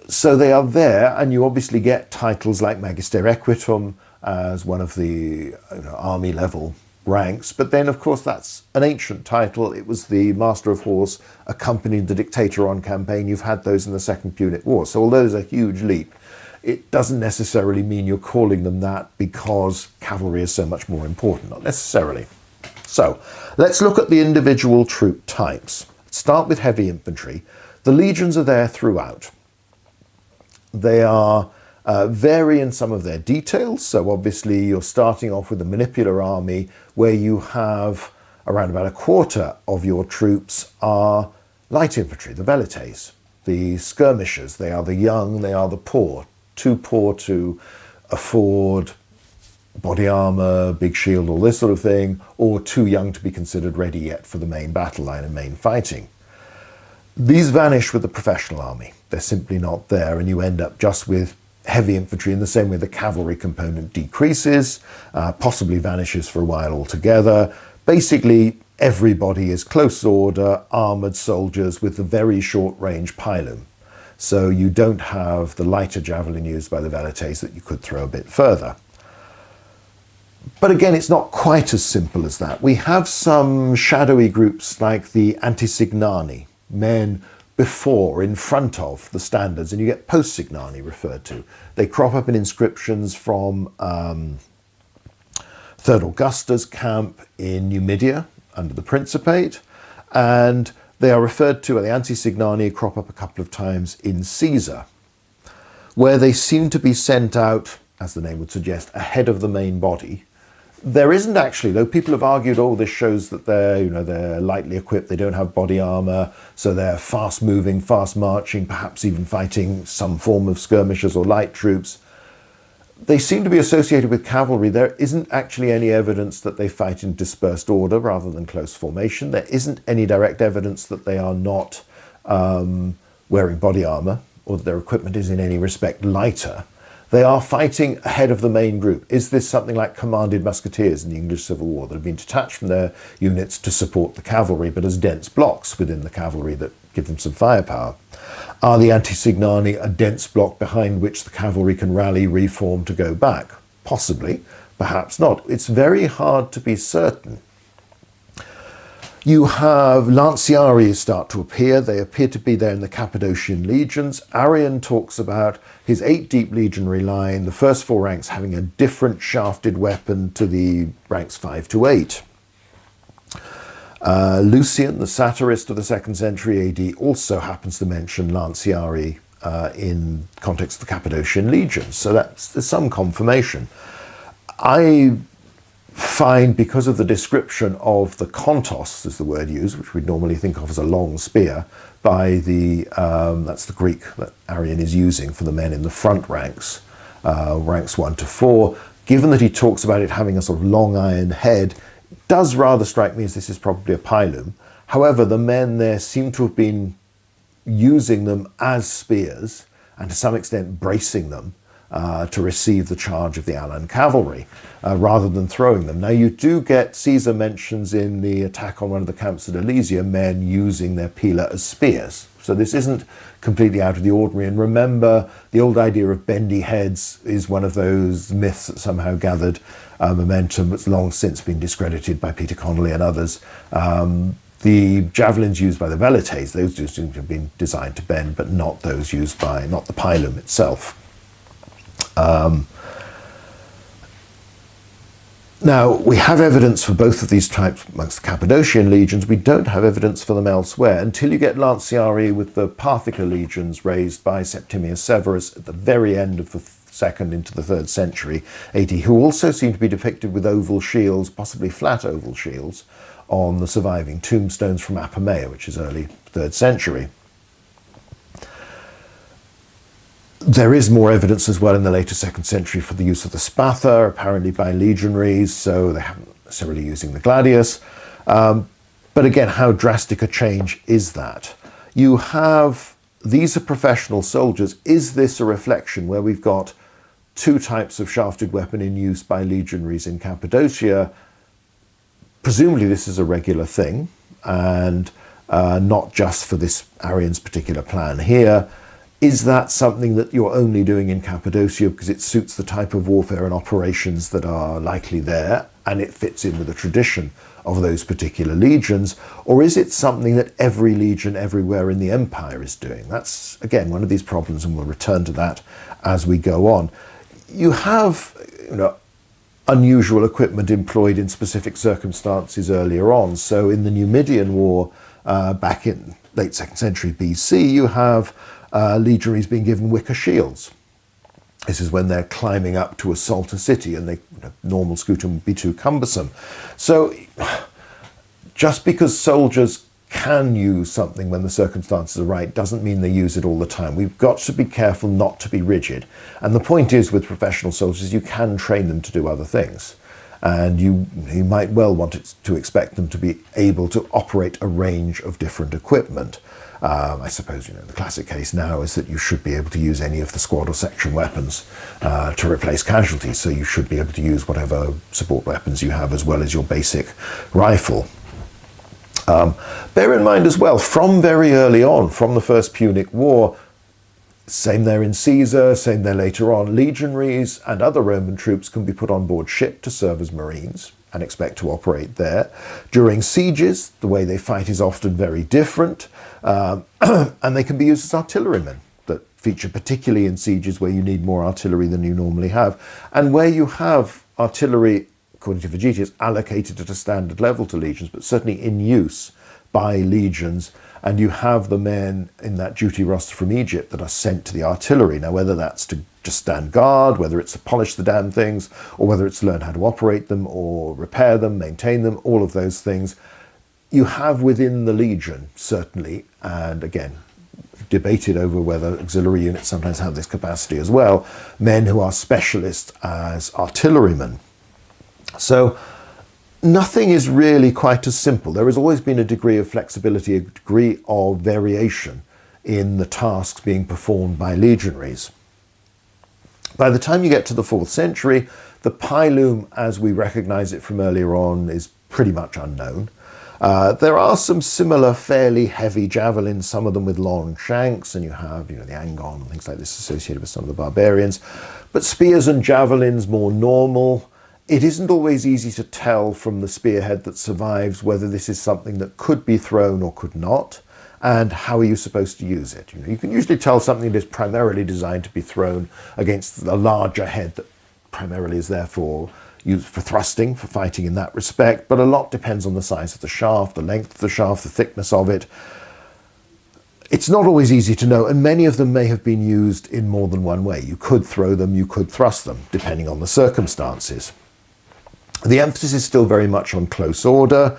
So they are there, and you obviously get titles like Magister Equitum as one of the army level ranks, but then of course that's an ancient title. It was the Master of Horse accompanied the dictator on campaign. You've had those in the Second Punic Wars. So although there's a huge leap, it doesn't necessarily mean you're calling them that because cavalry is so much more important, not necessarily. So let's look at the individual troop types. Start with heavy infantry. The legions are there throughout. They are vary in some of their details. So obviously you're starting off with a manipular army where you have around about a quarter of your troops are light infantry, the velites, the skirmishers. They are the young, they are the poor, too poor to afford body armor, big shield, all this sort of thing, or too young to be considered ready yet for the main battle line and main fighting. These vanish with the professional army. They're simply not there, and you end up just with heavy infantry in the same way the cavalry component decreases, possibly vanishes for a while altogether. Basically, everybody is close order, armoured soldiers with the very short range pilum. So you don't have the lighter javelin used by the velites that you could throw a bit further. But again, it's not quite as simple as that. We have some shadowy groups like the antisignani, men before, in front of the standards, and you get post-signani referred to. They crop up in inscriptions from 3rd Augusta's camp in Numidia under the Principate, and they are referred to, the antisignani crop up a couple of times in Caesar, where they seem to be sent out as the name would suggest, ahead of the main body. There isn't actually, though people have argued, oh, this shows that they're lightly equipped, they don't have body armor, so they're fast moving, fast marching, perhaps even fighting some form of skirmishers or light troops. They seem to be associated with cavalry. There isn't actually any evidence that they fight in dispersed order rather than close formation. There isn't any direct evidence that they are not wearing body armor or that their equipment is in any respect lighter. They are fighting ahead of the main group. Is this something like commanded musketeers in the English Civil War that have been detached from their units to support the cavalry, but as dense blocks within the cavalry that give them some firepower? Are the antisignani a dense block behind which the cavalry can rally, reform to go back? Possibly, perhaps not. It's very hard to be certain. You have lanciarii start to appear. They appear to be there in the Cappadocian legions. Arrian talks about his 8 deep legionary line, the first 4 ranks having a different shafted weapon to the ranks 5 to 8. Lucian, the satirist of the 2nd century AD, also happens to mention lanciarii in context of the Cappadocian legions. So there's some confirmation. I find, because of the description of the kontos, is the word used, which we'd normally think of as a long spear, by the, that's the Greek that Arrian is using for the men in the front ranks, ranks 1 to 4, given that he talks about it having a sort of long iron head, does rather strike me as this is probably a pilum. However, the men there seem to have been using them as spears and to some extent bracing them to receive the charge of the Alan cavalry rather than throwing them. Now you do get, Caesar mentions in the attack on one of the camps at Alesia, men using their pila as spears. So this isn't completely out of the ordinary. And remember, the old idea of bendy heads is one of those myths that somehow gathered momentum that's long since been discredited by Peter Connolly and others. The javelins used by the velites, those do seem to have been designed to bend, but not those used by, not the pilum itself. Now, we have evidence for both of these types amongst the Cappadocian legions. We don't have evidence for them elsewhere until you get lanciarii with the Parthica legions raised by Septimius Severus at the very end of the 2nd into the 3rd century AD, who also seem to be depicted with oval shields, possibly flat oval shields, on the surviving tombstones from Apamea, which is early 3rd century. There is more evidence as well in the later 2nd century for the use of the spatha, apparently by legionaries, so they haven't necessarily using the gladius. But again, how drastic a change is that? You have, these are professional soldiers. Is this a reflection where we've got 2 types of shafted weapon in use by legionaries in Cappadocia? Presumably this is a regular thing, and not just for this Arrian's particular plan here. Is that something that you're only doing in Cappadocia because it suits the type of warfare and operations that are likely there, and it fits in with the tradition of those particular legions? Or is it something that every legion everywhere in the empire is doing? That's, again, one of these problems, and we'll return to that as we go on. You have, unusual equipment employed in specific circumstances earlier on. So in the Numidian War, back in late 2nd century BC, you have legionaries being given wicker shields. This is when they're climbing up to assault a city, and normal scutum would be too cumbersome. So just because soldiers can use something when the circumstances are right doesn't mean they use it all the time. We've got to be careful not to be rigid. And the point is, with professional soldiers, you can train them to do other things. And you might well want to expect them to be able to operate a range of different equipment. I suppose, the classic case now is that you should be able to use any of the squad or section weapons to replace casualties. So you should be able to use whatever support weapons you have as well as your basic rifle. Bear in mind as well, from very early on, from the First Punic War, same there in Caesar, same there later on, legionaries and other Roman troops can be put on board ship to serve as marines and expect to operate there. During sieges, the way they fight is often very different, and they can be used as artillerymen that feature particularly in sieges where you need more artillery than you normally have, and where you have artillery, according to Vegetius, allocated at a standard level to legions, but certainly in use by legions, and you have the men in that duty roster from Egypt that are sent to the artillery. Now, whether that's to just stand guard, whether it's to polish the damn things, or whether it's to learn how to operate them or repair them, maintain them, all of those things. You have within the Legion, certainly, and again, debated over whether auxiliary units sometimes have this capacity as well, men who are specialists as artillerymen. So nothing is really quite as simple. There has always been a degree of flexibility, a degree of variation in the tasks being performed by legionaries. By the time you get to the 4th century, the pilum, as we recognize it from earlier on, is pretty much unknown. There are some similar fairly heavy javelins, some of them with long shanks, and you have, the angon and things like this associated with some of the barbarians. But spears and javelins, more normal. It isn't always easy to tell from the spearhead that survives whether this is something that could be thrown or could not, and how are you supposed to use it. You can usually tell something that is primarily designed to be thrown against a larger head that primarily is therefore used for thrusting, for fighting in that respect, but a lot depends on the size of the shaft, the length of the shaft, the thickness of it. It's not always easy to know, and many of them may have been used in more than one way. You could throw them, you could thrust them, depending on the circumstances. The emphasis is still very much on close order.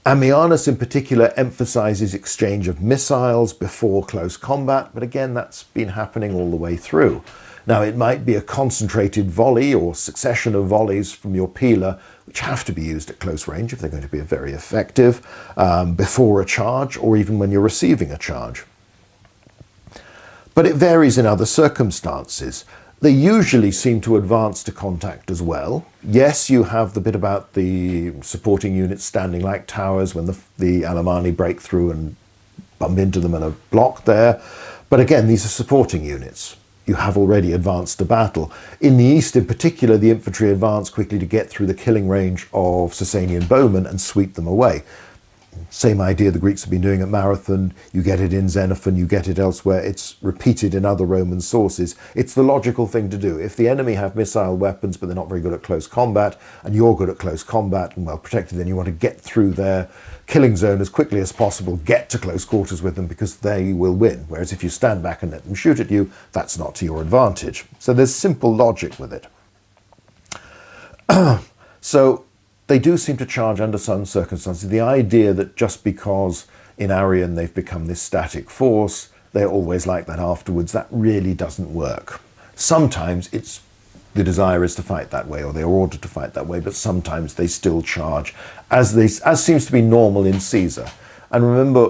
Ammianus in particular emphasizes exchange of missiles before close combat, but again, that's been happening all the way through. Now, it might be a concentrated volley or succession of volleys from your peeler, which have to be used at close range if they're going to be very effective, before a charge or even when you're receiving a charge. But it varies in other circumstances. They usually seem to advance to contact as well. Yes, you have the bit about the supporting units standing like towers when the Alemanni break through and bump into them and are blocked there. But again, these are supporting units. You have already advanced to battle. In the east in particular, the infantry advance quickly to get through the killing range of Sasanian bowmen and sweep them away. Same idea the Greeks have been doing at Marathon. You get it in Xenophon, you get it elsewhere. It's repeated in other Roman sources. It's the logical thing to do. If the enemy have missile weapons, but they're not very good at close combat, and you're good at close combat and well protected, then you want to get through their killing zone as quickly as possible, get to close quarters with them because they will win. Whereas if you stand back and let them shoot at you, that's not to your advantage. So there's simple logic with it. So they do seem to charge under some circumstances. The idea that just because in Arrian they've become this static force, they're always like that afterwards, that really doesn't work. Sometimes the desire is to fight that way, or they're ordered to fight that way, but sometimes they still charge, as seems to be normal in Caesar. And remember,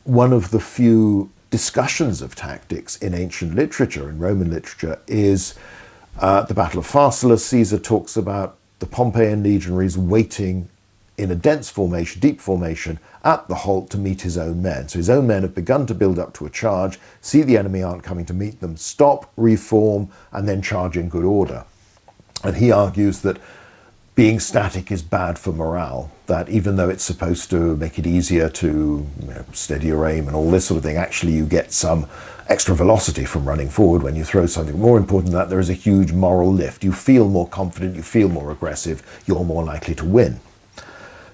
one of the few discussions of tactics in ancient literature, in Roman literature, is the Battle of Pharsalus. Caesar talks about the Pompeian legionaries waiting in a dense formation, deep formation, at the halt to meet his own men. So his own men have begun to build up to a charge, see the enemy aren't coming to meet them, stop, reform, and then charge in good order. And he argues that being static is bad for morale, that even though it's supposed to make it easier to steady your aim and all this sort of thing, actually you get some extra velocity from running forward when you throw something. More important than that, there is a huge moral lift. You feel more confident, you feel more aggressive, you're more likely to win.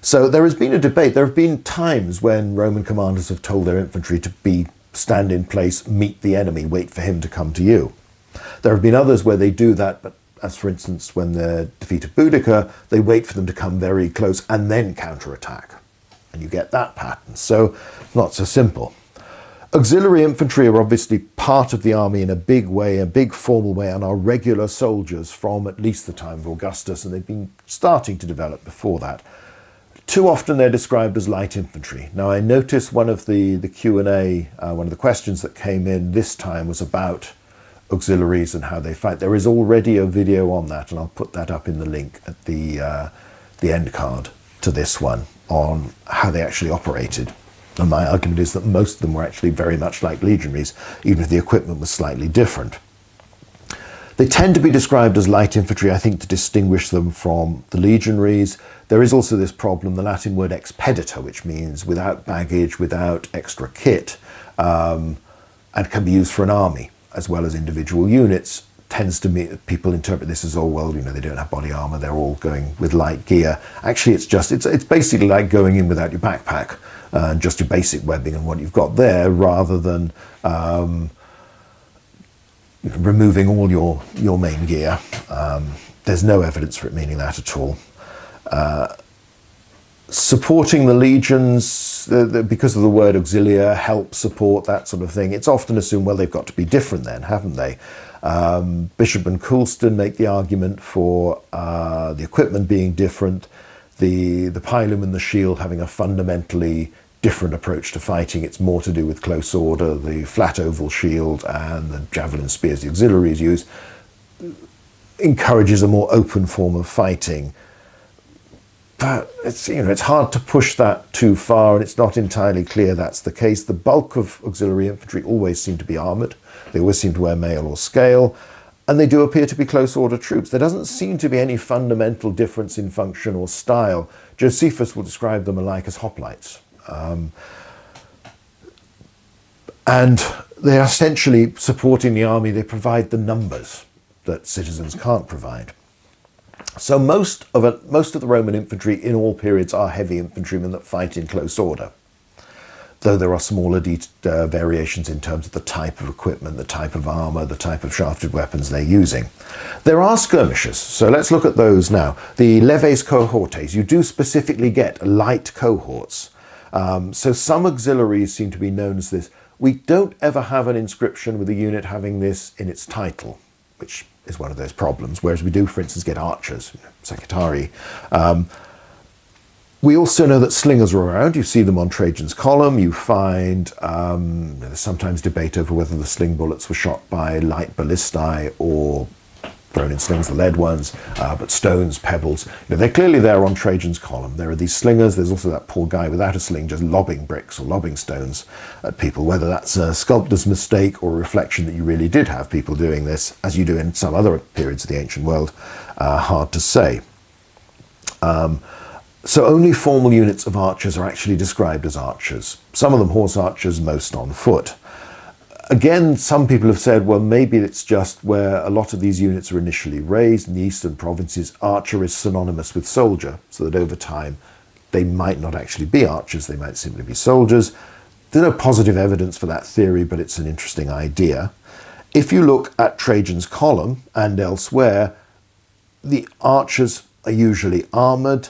So there has been a debate. There have been times when Roman commanders have told their infantry to stand in place, meet the enemy, wait for him to come to you. There have been others where they do that, but as for instance, when they defeated Boudica, they wait for them to come very close and then counterattack. And you get that pattern. So not so simple. Auxiliary infantry are obviously part of the army in a big way, a big formal way, and are regular soldiers from at least the time of Augustus, and they've been starting to develop before that. Too often they're described as light infantry. Now I noticed one of the Q&A, one of the questions that came in this time was about auxiliaries and how they fight. There is already a video on that, and I'll put that up in the link at the end card to this one on how they actually operated. And my argument is that most of them were actually very much like legionaries, even if the equipment was slightly different. They tend to be described as light infantry, I think, to distinguish them from the legionaries. There is also this problem, the Latin word expedita, which means without baggage, without extra kit, and can be used for an army as well as individual units. Tends to be, people interpret this as, oh, well, they don't have body armor, they're all going with light gear. Actually, it's basically like going in without your backpack, just your basic webbing and what you've got there, rather than removing all your main gear. There's no evidence for it meaning that at all. Supporting the legions, because of the word auxilia, help, support, that sort of thing, it's often assumed, well, they've got to be different then, haven't they? Bishop and Coulston make the argument for the equipment being different, the pilum and the shield having a fundamentally different approach to fighting. It's more to do with close order. The flat oval shield and the javelin spears the auxiliaries use encourages a more open form of fighting. But it's hard to push that too far, and it's not entirely clear that's the case. The bulk of auxiliary infantry always seem to be armoured. They always seem to wear mail or scale, and they do appear to be close order troops. There doesn't seem to be any fundamental difference in function or style. Josephus will describe them alike as hoplites. And they're essentially supporting the army. They provide the numbers that citizens can't provide. So most of the Roman infantry in all periods are heavy infantrymen that fight in close order, though there are smaller variations in terms of the type of equipment, the type of armour, the type of shafted weapons they're using. There are skirmishers, so let's look at those now. The leves cohortes, you do specifically get light cohorts. So some auxiliaries seem to be known as this. We don't ever have an inscription with a unit having this in its title, which is one of those problems, whereas we do, for instance, get archers, secretari. We also know that slingers are around. You see them on Trajan's column. You find there's sometimes debate over whether the sling bullets were shot by light ballistae or thrown in slings, the lead ones, but stones, pebbles, they're clearly there on Trajan's column. There are these slingers. There's also that poor guy without a sling just lobbing bricks or lobbing stones at people, whether that's a sculptor's mistake or a reflection that you really did have people doing this, as you do in some other periods of the ancient world, hard to say. So only formal units of archers are actually described as archers. Some of them horse archers, most on foot. Again, some people have said, well, maybe it's just where a lot of these units are initially raised in the eastern provinces, archer is synonymous with soldier, so that over time they might not actually be archers, they might simply be soldiers. There's no positive evidence for that theory, but it's an interesting idea. If you look at Trajan's column and elsewhere, the archers are usually armoured.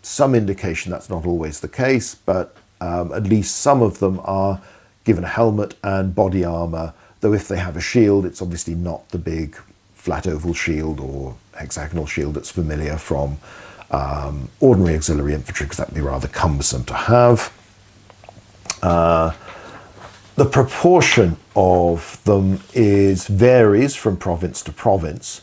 Some indication that's not always the case, but at least some of them are given a helmet and body armour, though if they have a shield, it's obviously not the big flat oval shield or hexagonal shield that's familiar from ordinary auxiliary infantry, because that would be rather cumbersome to have. The proportion of them varies from province to province.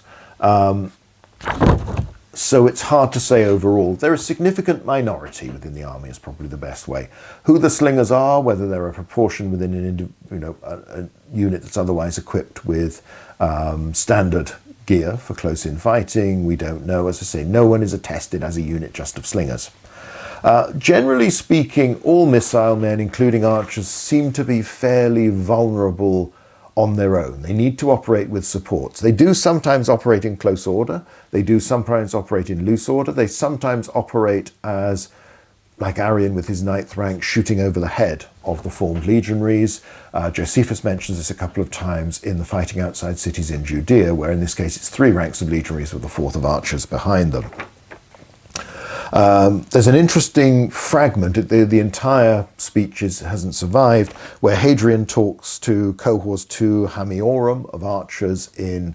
So it's hard to say overall. They're a significant minority within the army is probably the best way. Who the slingers are, whether they're a proportion within a unit that's otherwise equipped with standard gear for close-in fighting, we don't know. As I say, no one is attested as a unit just of slingers. Generally speaking, all missile men, including archers, seem to be fairly vulnerable on their own. They need to operate with supports. They do sometimes operate in close order. They do sometimes operate in loose order. They sometimes operate as, like Arrian with his 9th rank, shooting over the head of the formed legionaries. Josephus mentions this a couple of times in the fighting outside cities in Judea, where in this case it's 3 ranks of legionaries with the 4th of archers behind them. There's an interesting fragment, the entire speech hasn't survived, where Hadrian talks to cohors 2 Hamiorum of archers in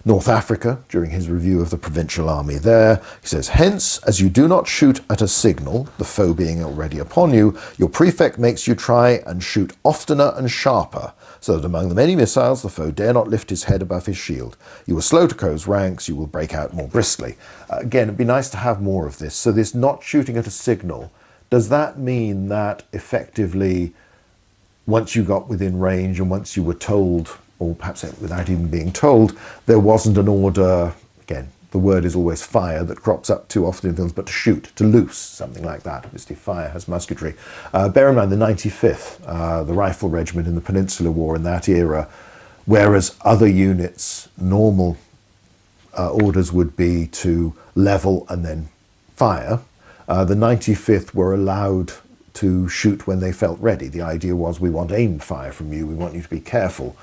North Africa during his review of the provincial army there. He says, hence, as you do not shoot at a signal, the foe being already upon you, your prefect makes you try and shoot oftener and sharper, so that among the many missiles the foe dare not lift his head above his shield. You are slow to close ranks, you will break out more briskly. Again, it'd be nice to have more of this. So this not shooting at a signal, does that mean that effectively once you got within range and once you were told, or perhaps without even being told, there wasn't an order, again, the word is always fire that crops up too often in films, but to shoot, to loose, something like that. Obviously fire has musketry. Bear in mind the 95th, the rifle regiment in the Peninsular War in that era, whereas other units, normal orders would be to level and then fire. The 95th were allowed to shoot when they felt ready. The idea was, we want aim fire from you, we want you to be careful,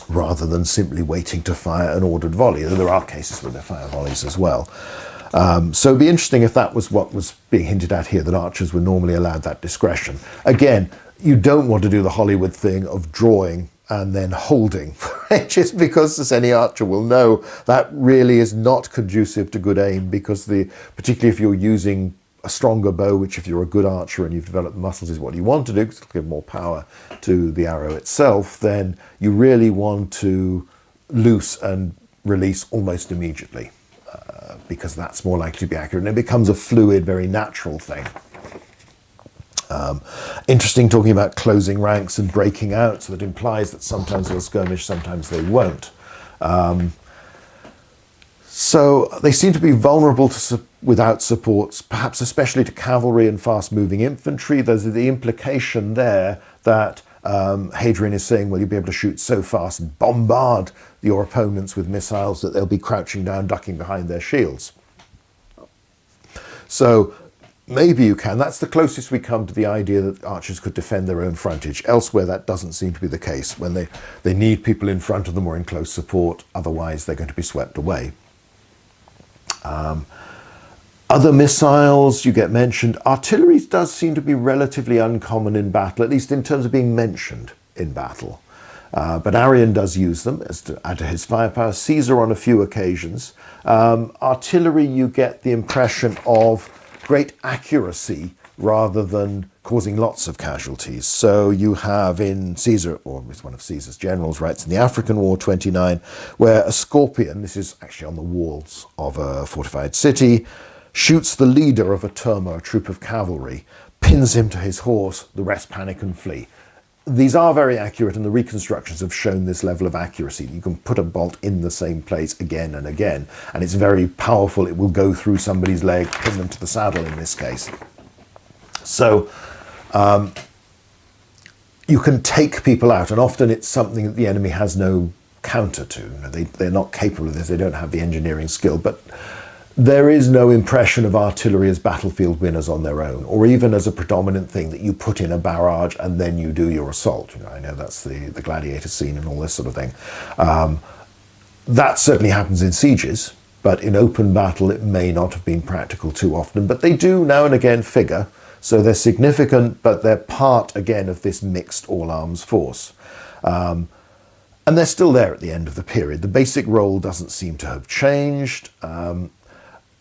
rather than simply waiting to fire an ordered volley. There are cases where they fire volleys as well. So it'd be interesting if that was what was being hinted at here, that archers were normally allowed that discretion. Again, you don't want to do the Hollywood thing of drawing and then holding, just because, as any archer will know, that really is not conducive to good aim, because particularly if you're using a stronger bow, which if you're a good archer and you've developed the muscles is what you want to do, because it'll give more power to the arrow itself, then you really want to loose and release almost immediately, because that's more likely to be accurate, and it becomes a fluid, very natural thing. Interesting talking about closing ranks and breaking out, so that implies that sometimes they'll skirmish, sometimes they won't. So they seem to be vulnerable to without supports, perhaps especially to cavalry and fast-moving infantry. There's the implication there that Hadrian is saying, well, you'll be able to shoot so fast and bombard your opponents with missiles that they'll be crouching down, ducking behind their shields. So maybe you can. That's the closest we come to the idea that archers could defend their own frontage. Elsewhere, that doesn't seem to be the case. When they need people in front of them or in close support, otherwise they're going to be swept away. Other missiles you get mentioned. Artillery does seem to be relatively uncommon in battle, at least in terms of being mentioned in battle. But Arrian does use them as to add to his firepower. Caesar on a few occasions. Artillery, you get the impression of great accuracy rather than causing lots of casualties. So you have in Caesar, or it's one of Caesar's generals, writes in the African War 29, where a scorpion, this is actually on the walls of a fortified city, shoots the leader of a turma, a troop of cavalry, pins him to his horse, the rest panic and flee. These are very accurate, and the reconstructions have shown this level of accuracy. You can put a bolt in the same place again and again, and it's very powerful. It will go through somebody's leg, pin them to the saddle in this case. So you can take people out, and often it's something that the enemy has no counter to. They're not capable of this, they don't have the engineering skill, but there is no impression of artillery as battlefield winners on their own, or even as a predominant thing that you put in a barrage and then you do your assault. I know that's the gladiator scene and all this sort of thing. That certainly happens in sieges, but in open battle it may not have been practical too often, but they do now and again figure. So they're significant, but they're part, again, of this mixed all-arms force. And they're still there at the end of the period. The basic role doesn't seem to have changed.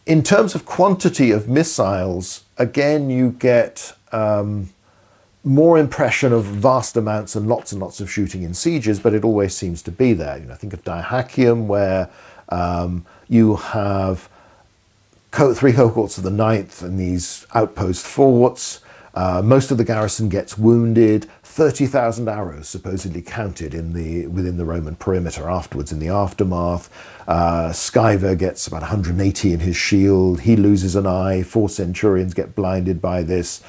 In terms of quantity of missiles, again, you get more impression of vast amounts and lots of shooting in sieges, but it always seems to be there. Think of Dyrrhachium, where you have 3 cohorts of the 9th in these outpost forts. Most of the garrison gets wounded. 30,000 arrows supposedly counted within the Roman perimeter afterwards in the aftermath. Scaever gets about 180 in his shield. He loses an eye. 4 centurions get blinded by this.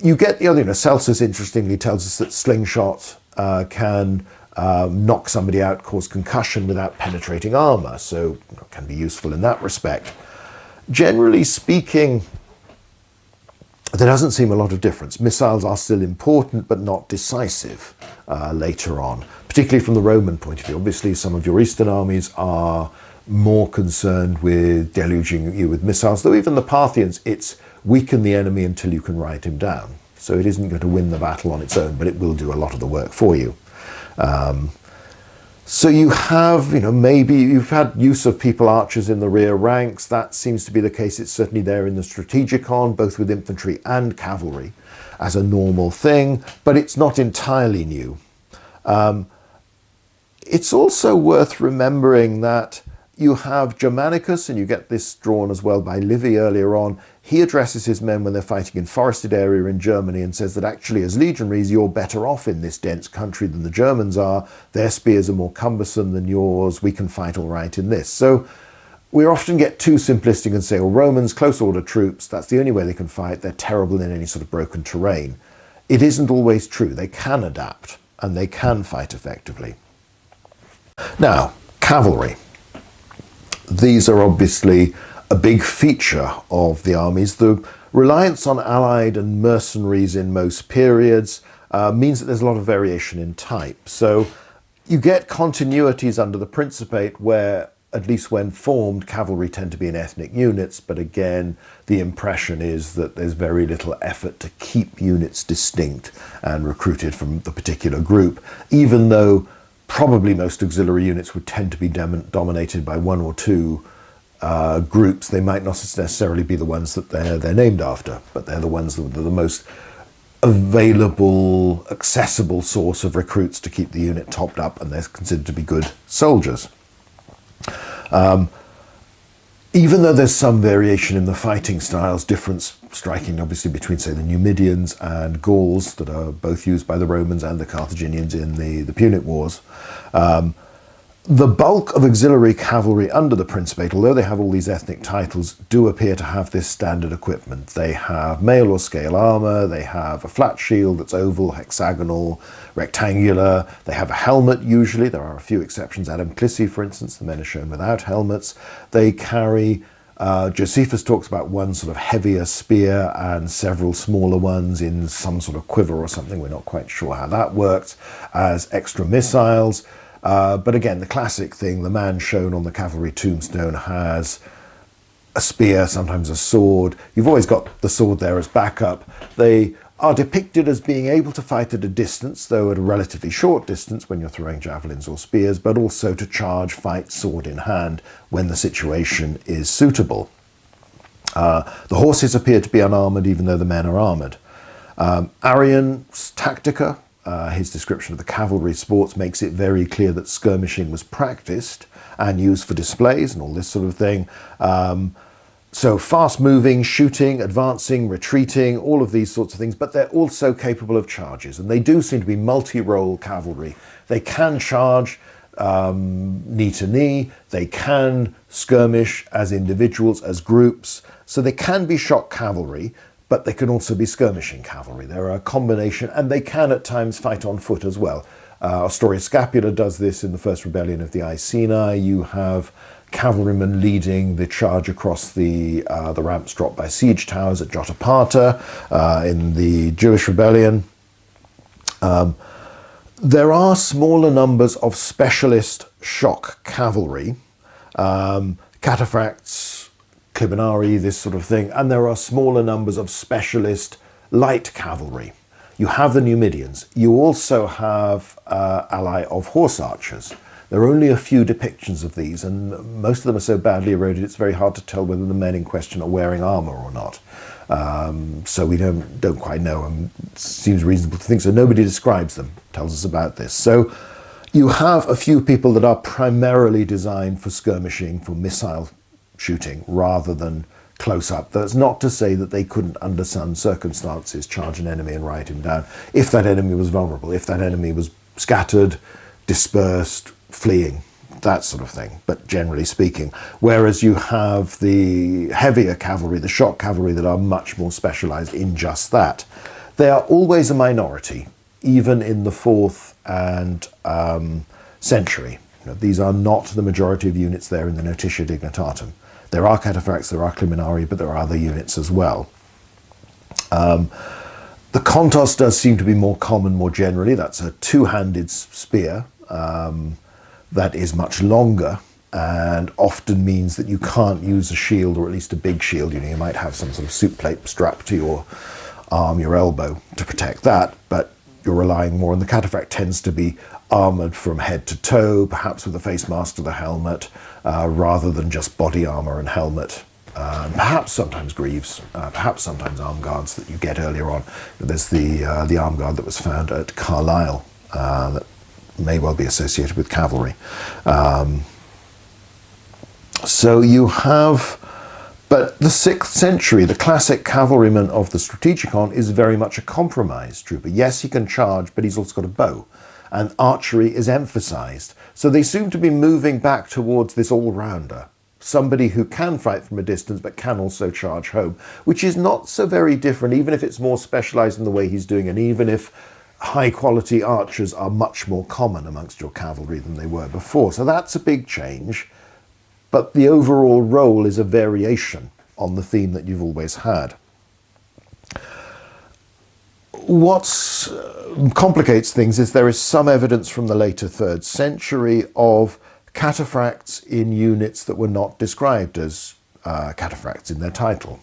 You get the other, Celsus interestingly tells us that slingshot can knock somebody out, cause concussion without penetrating armor, so it can be useful in that respect. Generally speaking, there doesn't seem a lot of difference. Missiles are still important, but not decisive later on, particularly from the Roman point of view. Obviously, some of your Eastern armies are more concerned with deluging you with missiles, though even the Parthians, it's weaken the enemy until you can ride him down. So it isn't going to win the battle on its own, but it will do a lot of the work for you. So you have, maybe you've had use of people archers in the rear ranks. That seems to be the case. It's certainly there in the strategicon, both with infantry and cavalry, as a normal thing, but it's not entirely new. It's also worth remembering that you have Germanicus, and you get this drawn as well by Livy earlier on. He addresses his men when they're fighting in forested area in Germany and says that actually as legionaries you're better off in this dense country than the Germans are. Their spears are more cumbersome than yours. We can fight all right in this. So we often get too simplistic and say, well, Romans, close order troops, that's the only way they can fight. They're terrible in any sort of broken terrain. It isn't always true. They can adapt and they can fight effectively. Now, cavalry. These are obviously a big feature of the armies. The reliance on allied and mercenaries in most periods means that there's a lot of variation in type. So you get continuities under the Principate where, at least when formed, cavalry tend to be in ethnic units, but again, the impression is that there's very little effort to keep units distinct and recruited from the particular group, even though probably most auxiliary units would tend to be dominated by one or two groups. They might not necessarily be the ones that they're named after, but they're the ones that are the most available, accessible source of recruits to keep the unit topped up, and they're considered to be good soldiers. Even though there's some variation in the fighting styles, difference striking obviously between, say, the Numidians and Gauls that are both used by the Romans and the Carthaginians in the Punic Wars, the bulk of auxiliary cavalry under the Principate, although they have all these ethnic titles, do appear to have this standard equipment. They have mail or scale armor, they have a flat shield that's oval, hexagonal, rectangular, they have a helmet usually. There are a few exceptions. Adam Clissi, for instance, the men are shown without helmets. They carry, Josephus talks about one sort of heavier spear and several smaller ones in some sort of quiver or something. We're not quite sure how that works, as extra missiles. But again, the classic thing, the man shown on the cavalry tombstone has a spear, sometimes a sword. You've always got the sword there as backup. They are depicted as being able to fight at a distance, though at a relatively short distance when you're throwing javelins or spears, but also to charge, fight sword in hand when the situation is suitable. The horses appear to be unarmoured, even though the men are armoured. Arrian's Tactica, his description of the cavalry sports, makes it very clear that skirmishing was practiced and used for displays and all this sort of thing. So fast moving, shooting, advancing, retreating, all of these sorts of things, but they're also capable of charges, and they do seem to be multi-role cavalry. They can charge knee to knee, they can skirmish as individuals, as groups, so they can be shock cavalry, but they can also be skirmishing cavalry. They're a combination, and they can at times fight on foot as well. Ostorius Scapula does this in the first rebellion of the Iceni. You have cavalrymen leading the charge across the ramps dropped by siege towers at Jotapata in the Jewish rebellion. There are smaller numbers of specialist shock cavalry, cataphracts, Clibinari, this sort of thing, and there are smaller numbers of specialist light cavalry. You have the Numidians. You also have ally of horse archers. There are only a few depictions of these, and most of them are so badly eroded it's very hard to tell whether the men in question are wearing armour or not. So we don't quite know, and it seems reasonable to think so. Nobody describes them, tells us about this. So you have a few people that are primarily designed for skirmishing, for missile shooting, rather than close up. That's not to say that they couldn't, under some circumstances, charge an enemy and ride him down, if that enemy was vulnerable, if that enemy was scattered, dispersed, fleeing, that sort of thing, but generally speaking. Whereas you have the heavier cavalry, the shock cavalry, that are much more specialised in just that. They are always a minority, even in the 4th and century. You know, these are not the majority of units there in the Notitia Dignitatum. There are cataphracts, there are Climinari, but there are other units as well. The Kontos does seem to be more common more generally. That's a two-handed spear that is much longer and often means that you can't use a shield, or at least a big shield. You know, you might have some sort of soup plate strapped to your arm, your elbow, to protect that, but you're relying more on the cataphract. Tends to be armoured from head to toe, perhaps with a face mask to the helmet, rather than just body armour and helmet. Perhaps sometimes greaves, perhaps sometimes arm guards that you get earlier on. There's the arm guard that was found at Carlisle that may well be associated with cavalry. So you have, but the 6th century, the classic cavalryman of the Strategicon is very much a compromised trooper. Yes, he can charge, but he's also got a bow, and archery is emphasized. So they seem to be moving back towards this all-rounder, somebody who can fight from a distance but can also charge home, which is not so very different, even if it's more specialized in the way he's doing, and even if high-quality archers are much more common amongst your cavalry than they were before. So that's a big change. but the overall role is a variation on the theme that you've always had. What complicates things is there is some evidence from the later 3rd century of cataphracts in units that were not described as cataphracts in their title.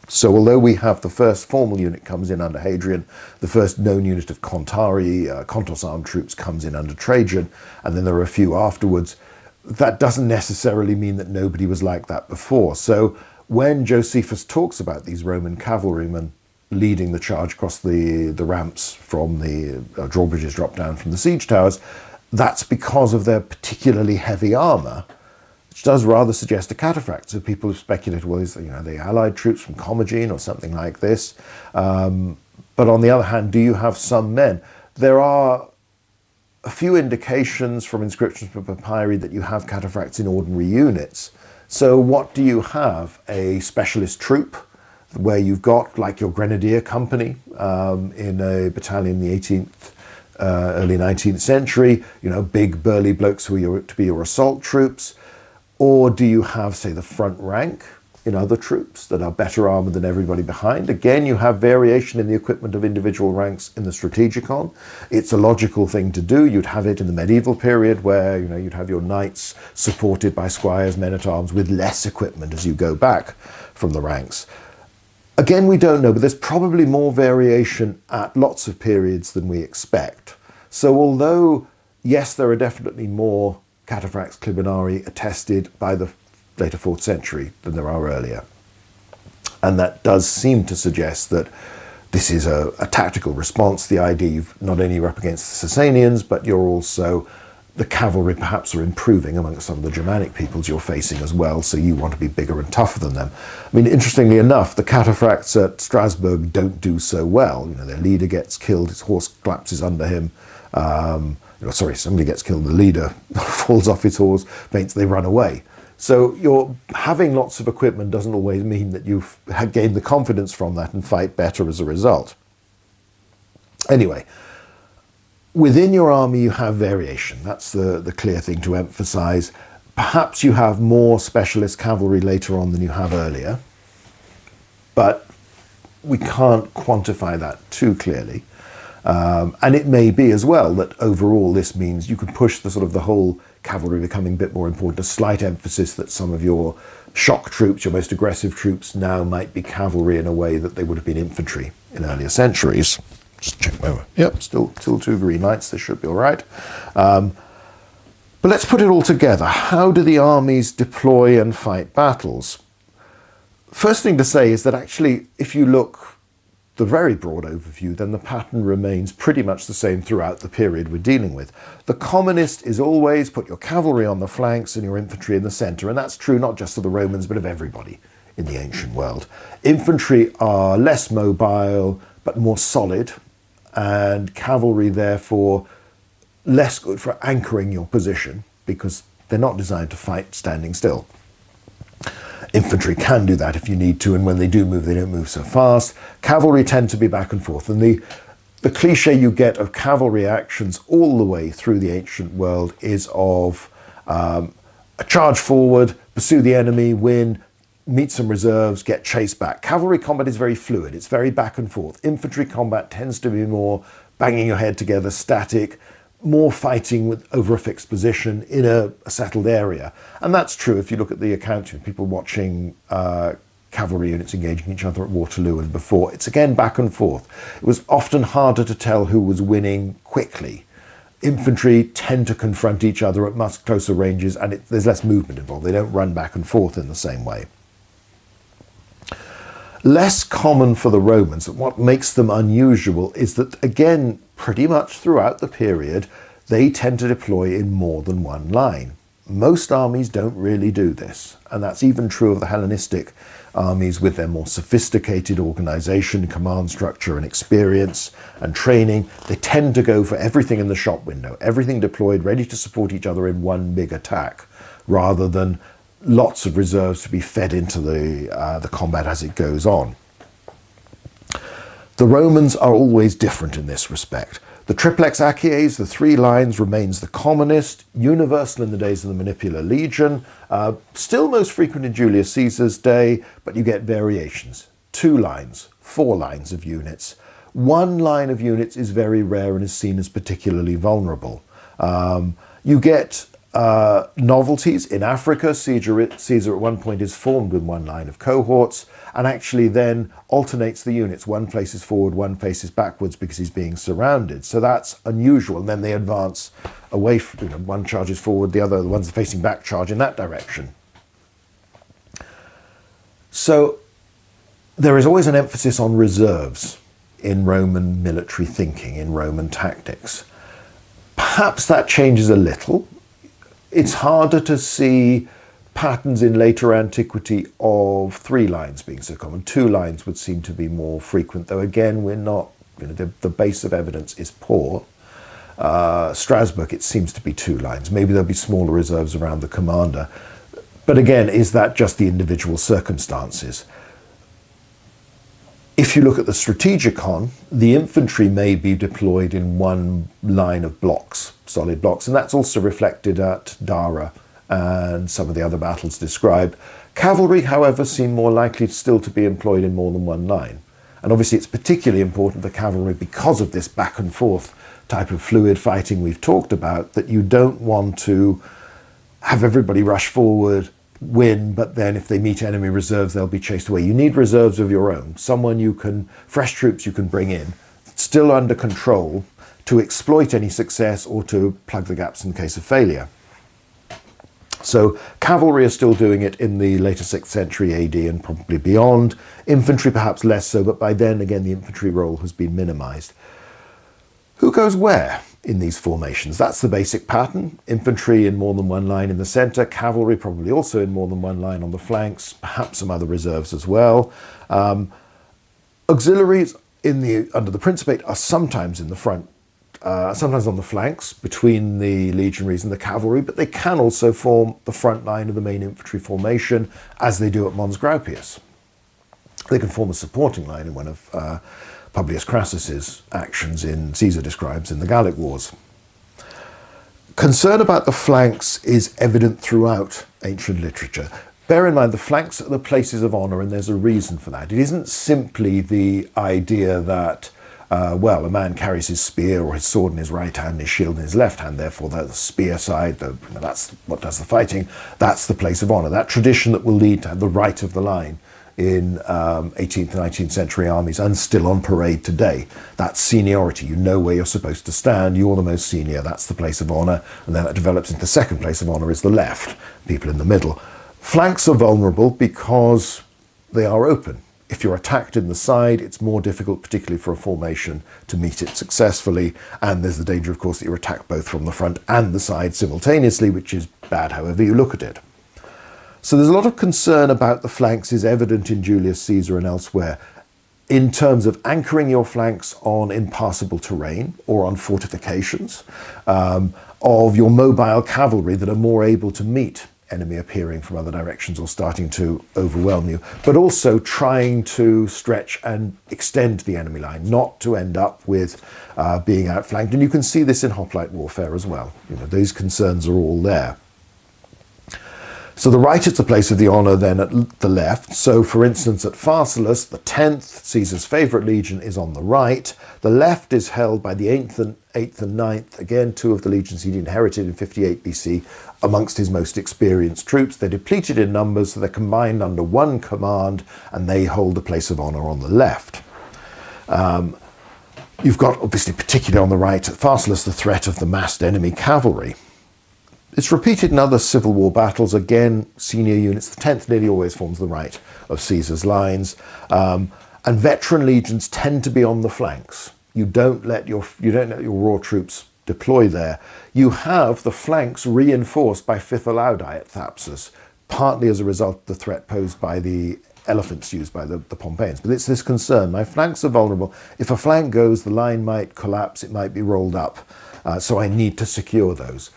So although we have the first formal unit comes in under Hadrian, the first known unit of Contari, Contos armed troops comes in under Trajan, and then there are a few afterwards, that doesn't necessarily mean that nobody was like that before. So when Josephus talks about these Roman cavalrymen leading the charge across the ramps from the drawbridges drop down from the siege towers, that's because of their particularly heavy armour, which does rather suggest a cataphract. So people have speculated, well, is, the Allied troops from Commagene or something like this. But on the other hand, do you have some men? There are a few indications from inscriptions from papyri that you have cataphracts in ordinary units. So what do you have? A specialist troop where you've got, like your grenadier company in a battalion in the 18th, early 19th century, big burly blokes who are to be your assault troops? Or do you have, say, the front rank in other troops that are better armoured than everybody behind? Again, you have variation in the equipment of individual ranks in the strategicon. It's a logical thing to do. You'd have it in the medieval period where, you'd have your knights supported by squires, men-at-arms with less equipment as you go back from the ranks. Again, we don't know, but there's probably more variation at lots of periods than we expect. So although, yes, there are definitely more cataphracts clibanarii attested by the later 4th century than there are earlier. And that does seem to suggest that this is a tactical response. The idea you've not only you're up against the Sasanians, but you're also, the cavalry perhaps are improving amongst some of the Germanic peoples you're facing as well, so you want to be bigger and tougher than them. I mean, interestingly enough, the cataphracts at Strasbourg don't do so well. Their leader gets killed, his horse collapses under him. Somebody gets killed, the leader falls off his horse, faints, they run away. So you're having lots of equipment doesn't always mean that you've gained the confidence from that and fight better as a result. Anyway, within your army you have variation. That's the clear thing to emphasize. Perhaps you have more specialist cavalry later on than you have earlier, but we can't quantify that too clearly. And it may be as well that overall this means you could push the whole cavalry becoming a bit more important, a slight emphasis that some of your shock troops, your most aggressive troops now might be cavalry in a way that they would have been infantry in earlier centuries. Just check my, yep, still 2 green lights, this should be all right. But let's put it all together. How do the armies deploy and fight battles? First thing to say is that actually, if you look the very broad overview, then the pattern remains pretty much the same throughout the period we're dealing with. The commonest is always put your cavalry on the flanks and your infantry in the centre, and that's true not just of the Romans, but of everybody in the ancient world. Infantry are less mobile, but more solid, and cavalry, therefore, less good for anchoring your position, because they're not designed to fight standing still. Infantry can do that if you need to, and when they do move, they don't move so fast. Cavalry tend to be back and forth, and the cliche you get of cavalry actions all the way through the ancient world is of a charge forward, pursue the enemy, win, meet some reserves, get chased back. Cavalry combat is very fluid, it's very back and forth. Infantry combat tends to be more banging your head together, static, more fighting over a fixed position in a settled area. And that's true if you look at the accounts of people watching cavalry units engaging each other at Waterloo and before. It's again back and forth. It was often harder to tell who was winning quickly. Infantry tend to confront each other at much closer ranges, and there's less movement involved. They don't run back and forth in the same way. Less common for the Romans, what makes them unusual is that, again, pretty much throughout the period, they tend to deploy in more than one line. Most armies don't really do this, and that's even true of the Hellenistic armies with their more sophisticated organization, command structure and experience and training. They tend to go for everything in the shop window, everything deployed, ready to support each other in one big attack, rather than lots of reserves to be fed into the combat as it goes on. The Romans are always different in this respect. The triplex acies, the 3 lines, remains the commonest, universal in the days of the Manipular Legion, still most frequent in Julius Caesar's day, but you get variations. 2 lines, 4 lines of units. 1 line of units is very rare and is seen as particularly vulnerable. You get novelties. In Africa, Caesar at one point is formed with 1 line of cohorts and actually then alternates the units. One faces forward, one faces backwards because he's being surrounded. So that's unusual. And then they advance away from, one charges forward, the ones facing back charge in that direction. So there is always an emphasis on reserves in Roman military thinking, in Roman tactics. Perhaps that changes a little. It's harder to see patterns in later antiquity of 3 lines being so common. 2 lines would seem to be more frequent, though again, we're not, the base of evidence is poor. Strasbourg, it seems to be 2 lines. Maybe there'll be smaller reserves around the commander. But again, is that just the individual circumstances? If you look at the strategicon, the infantry may be deployed in 1 line of blocks, solid blocks, and that's also reflected at Dara and some of the other battles described. Cavalry, however, seem more likely still to be employed in more than 1 line. And obviously it's particularly important for cavalry because of this back and forth type of fluid fighting we've talked about, that you don't want to have everybody rush forward, win, but then if they meet enemy reserves, they'll be chased away. You need reserves of your own, fresh troops you can bring in, still under control, to exploit any success or to plug the gaps in case of failure. So cavalry are still doing it in the later 6th century AD and probably beyond. Infantry perhaps less so, but by then again the infantry role has been minimized. Who goes where in these formations? That's the basic pattern. Infantry in more than 1 line in the center, cavalry probably also in more than 1 line on the flanks, perhaps some other reserves as well. Auxiliaries under the Principate are sometimes in the front, sometimes on the flanks between the legionaries and the cavalry, but they can also form the front line of the main infantry formation, as they do at Mons Graupius. They can form a supporting line in one of Publius Crassus's actions Caesar describes in the Gallic Wars. Concern about the flanks is evident throughout ancient literature. Bear in mind, the flanks are the places of honor, and there's a reason for that. It isn't simply the idea that, a man carries his spear or his sword in his right hand, his shield in his left hand, therefore the spear side, that's what does the fighting, that's the place of honor. That tradition that will lead to the right of the line in 18th and 19th century armies and still on parade today. That's seniority. You know where you're supposed to stand. You're the most senior. That's the place of honor. And then that develops into the second place of honor is the left, people in the middle. Flanks are vulnerable because they are open. If you're attacked in the side, it's more difficult, particularly for a formation, to meet it successfully. And there's the danger, of course, that you're attacked both from the front and the side simultaneously, which is bad however you look at it. So there's a lot of concern about the flanks is evident in Julius Caesar and elsewhere in terms of anchoring your flanks on impassable terrain or on fortifications, of your mobile cavalry that are more able to meet enemy appearing from other directions or starting to overwhelm you, but also trying to stretch and extend the enemy line, not to end up with being outflanked. And you can see this in hoplite warfare as well. These concerns are all there. So the right is the place of the honor then at the left. So for instance, at Pharsalus, the 10th, Caesar's favorite legion, is on the right. The left is held by the 8th and 9th, again, 2 of the legions he'd inherited in 58 BC amongst his most experienced troops. They're depleted in numbers, so they're combined under one command, and they hold the place of honor on the left. You've got, obviously, particularly on the right at Pharsalus, the threat of the massed enemy cavalry. It's repeated in other Civil War battles. Again, senior units, the 10th nearly always forms the right of Caesar's lines. And veteran legions tend to be on the flanks. You don't let your raw troops deploy there. You have the flanks reinforced by 5th Alaudi at Thapsus, partly as a result of the threat posed by the elephants used by the Pompeians. But it's this concern. My flanks are vulnerable. If a flank goes, the line might collapse, it might be rolled up. So I need to secure those.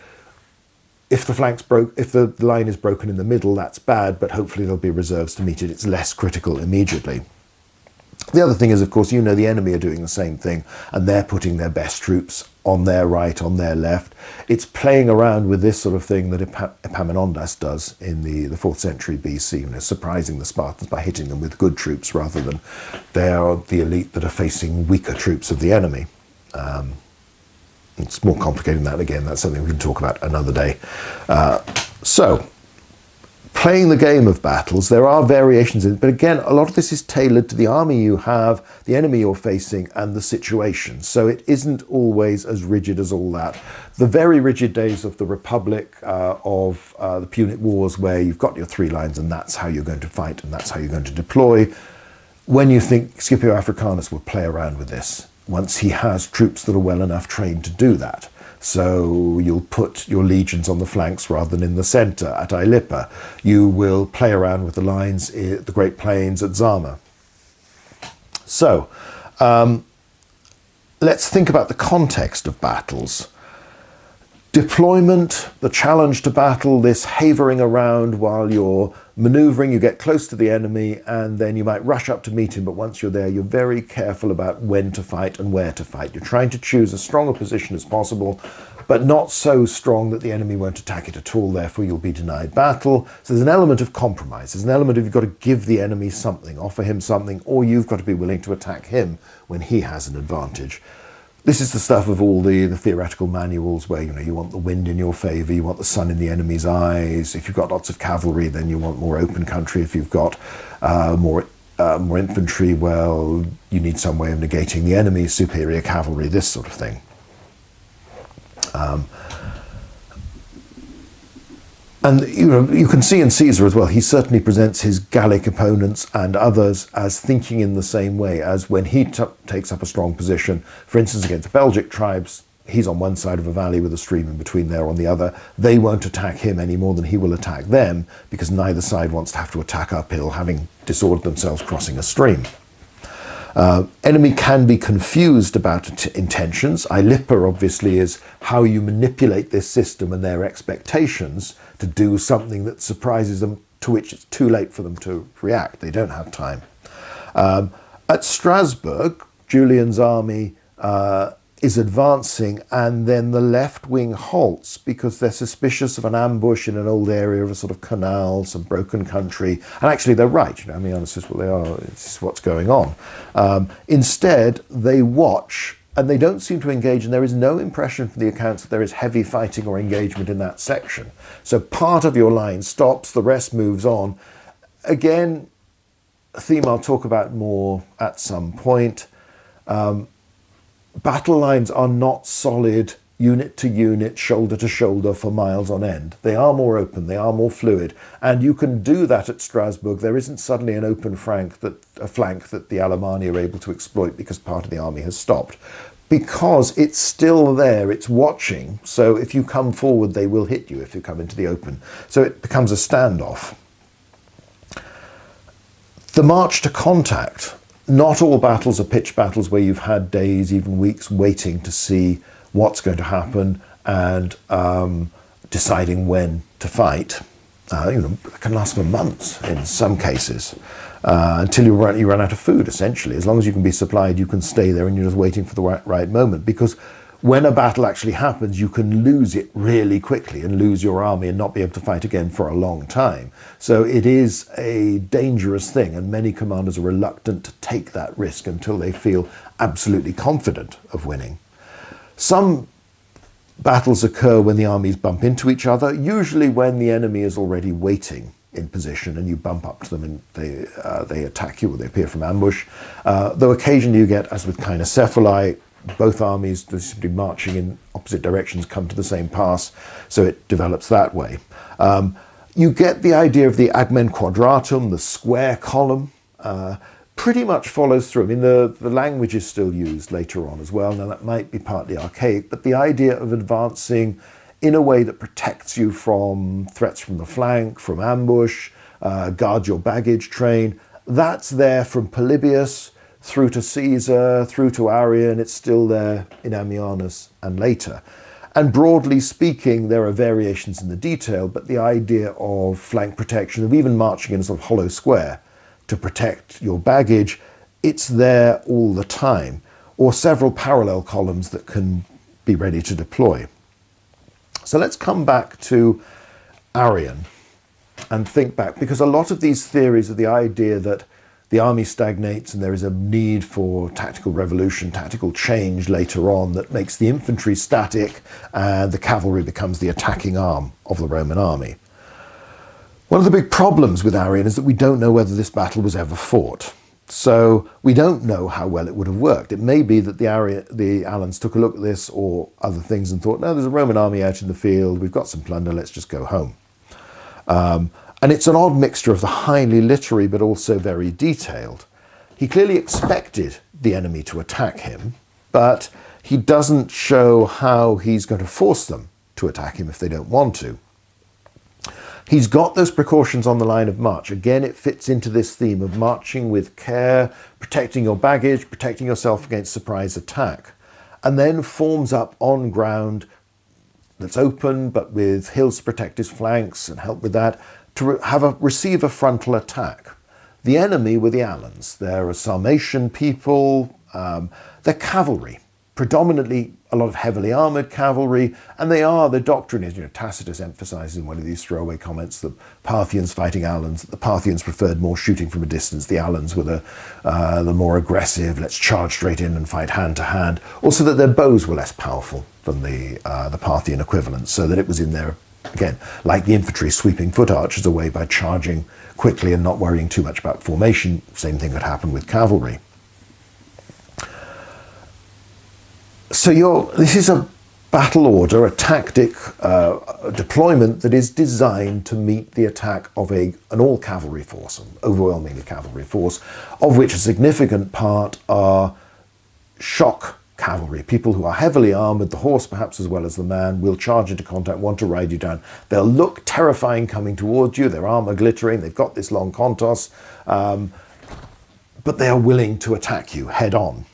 If the line is broken in the middle, that's bad, but hopefully there'll be reserves to meet it. It's less critical immediately. The other thing is, of course, you know the enemy are doing the same thing, and they're putting their best troops on their right, on their left. It's playing around with this sort of thing that Epaminondas does in the 4th century BC, surprising the Spartans by hitting them with good troops rather than they are the elite that are facing weaker troops of the enemy. It's more complicated than that. Again, that's something we can talk about another day. So, playing the game of battles, there are variations in it, but again, a lot of this is tailored to the army you have, the enemy you're facing, and the situation. So it isn't always as rigid as all that. The very rigid days of the Republic, of the Punic Wars, where you've got your 3 lines and that's how you're going to fight and that's how you're going to deploy. When you think Scipio Africanus will play around with this, once he has troops that are well enough trained to do that. So you'll put your legions on the flanks rather than in the centre at Ilipa. You will play around with the lines, the Great Plains at Zama. So let's think about the context of battles. Deployment, the challenge to battle, this havering around while you're manoeuvring, you get close to the enemy and then you might rush up to meet him, but once you're there, you're very careful about when to fight and where to fight. You're trying to choose as strong a position as possible, but not so strong that the enemy won't attack it at all, therefore you'll be denied battle. So there's an element of compromise. There's an element of you've got to give the enemy something, offer him something, or you've got to be willing to attack him when he has an advantage. This is the stuff of all the theoretical manuals where, you want the wind in your favour, you want the sun in the enemy's eyes. If you've got lots of cavalry, then you want more open country. If you've got more infantry, well, you need some way of negating the enemy's superior cavalry, this sort of thing. And you can see in Caesar as well, he certainly presents his Gallic opponents and others as thinking in the same way as when he takes up a strong position. For instance, against Belgic tribes, he's on one side of a valley with a stream in between, there on the other. They won't attack him any more than he will attack them, because neither side wants to have to attack uphill, having disordered themselves crossing a stream. Enemy can be confused about intentions. Ilipa obviously is how you manipulate this system and their expectations to do something that surprises them, to which it's too late for them to react. They don't have time. At Strasbourg, Julian's army is advancing, and then the left wing halts because they're suspicious of an ambush in an old area of a sort of canal, some broken country. And actually they're right, Ammianus says, well, they are, this is what's going on. Instead, they watch, and they don't seem to engage, and there is no impression from the accounts that there is heavy fighting or engagement in that section. So part of your line stops, the rest moves on. Again, a theme I'll talk about more at some point. Battle lines are not solid, unit to unit, shoulder to shoulder for miles on end. They are more open, they are more fluid, and you can do that at Strasbourg. There isn't suddenly an open flank that the Alemanni are able to exploit because part of the army has stopped. Because it's still there, it's watching, so if you come forward, they will hit you if you come into the open. So it becomes a standoff. The march to contact. Not all battles are pitched battles where you've had days, even weeks, waiting to see what's going to happen and deciding when to fight. It can last for months in some cases, until you run out of food, essentially. As long as you can be supplied, you can stay there and you're just waiting for the right moment. Because when a battle actually happens, you can lose it really quickly and lose your army and not be able to fight again for a long time. So it is a dangerous thing, and many commanders are reluctant to take that risk until they feel absolutely confident of winning. Some battles occur when the armies bump into each other, usually when the enemy is already waiting in position and you bump up to them and they attack you or they appear from ambush. Though occasionally you get, as with Cynocephali, both armies simply marching in opposite directions come to the same pass, so it develops that way. You get the idea of the agmen quadratum, the square column, pretty much follows through. I mean, the language is still used later on as well. Now that might be partly archaic, but the idea of advancing in a way that protects you from threats from the flank, from ambush, guard your baggage train, that's there from Polybius through to Caesar, through to Arrian. It's still there in Ammianus and later. And broadly speaking, there are variations in the detail, but the idea of flank protection, of even marching in a sort of hollow square to protect your baggage, it's there all the time, or several parallel columns that can be ready to deploy. So let's come back to Arrian and think back, because a lot of these theories are the idea that the army stagnates and there is a need for tactical revolution, tactical change later on that makes the infantry static and the cavalry becomes the attacking arm of the Roman army. One of the big problems with Arrian is that we don't know whether this battle was ever fought. So we don't know how well it would have worked. It may be that the Alans took a look at this or other things and thought, no, there's a Roman army out in the field, we've got some plunder, let's just go home. And it's an odd mixture of the highly literary but also very detailed. He clearly expected the enemy to attack him, but he doesn't show how he's going to force them to attack him if they don't want to. He's got those precautions on the line of march. Again, it fits into this theme of marching with care, protecting your baggage, protecting yourself against surprise attack, and then forms up on ground that's open but with hills to protect his flanks and help with that, to receive a frontal attack. The enemy were the Alans. They're a Sarmatian people, they're cavalry, predominantly a lot of heavily armoured cavalry, and the doctrine is, Tacitus emphasises in one of these throwaway comments that Parthians fighting Alans, that the Parthians preferred more shooting from a distance, the Alans were the more aggressive, let's charge straight in and fight hand to hand. Also that their bows were less powerful than the Parthian equivalent, so that it was in their, again, like the infantry, sweeping foot archers away by charging quickly and not worrying too much about formation. Same thing could happen with cavalry. So this is a battle order, a tactic, deployment that is designed to meet the attack of an all-cavalry force, an overwhelmingly cavalry force, of which a significant part are shock cavalry, people who are heavily armoured, the horse perhaps as well as the man, will charge into contact, want to ride you down. They'll look terrifying coming towards you, their armour glittering, they've got this long contos, but they are willing to attack you head on.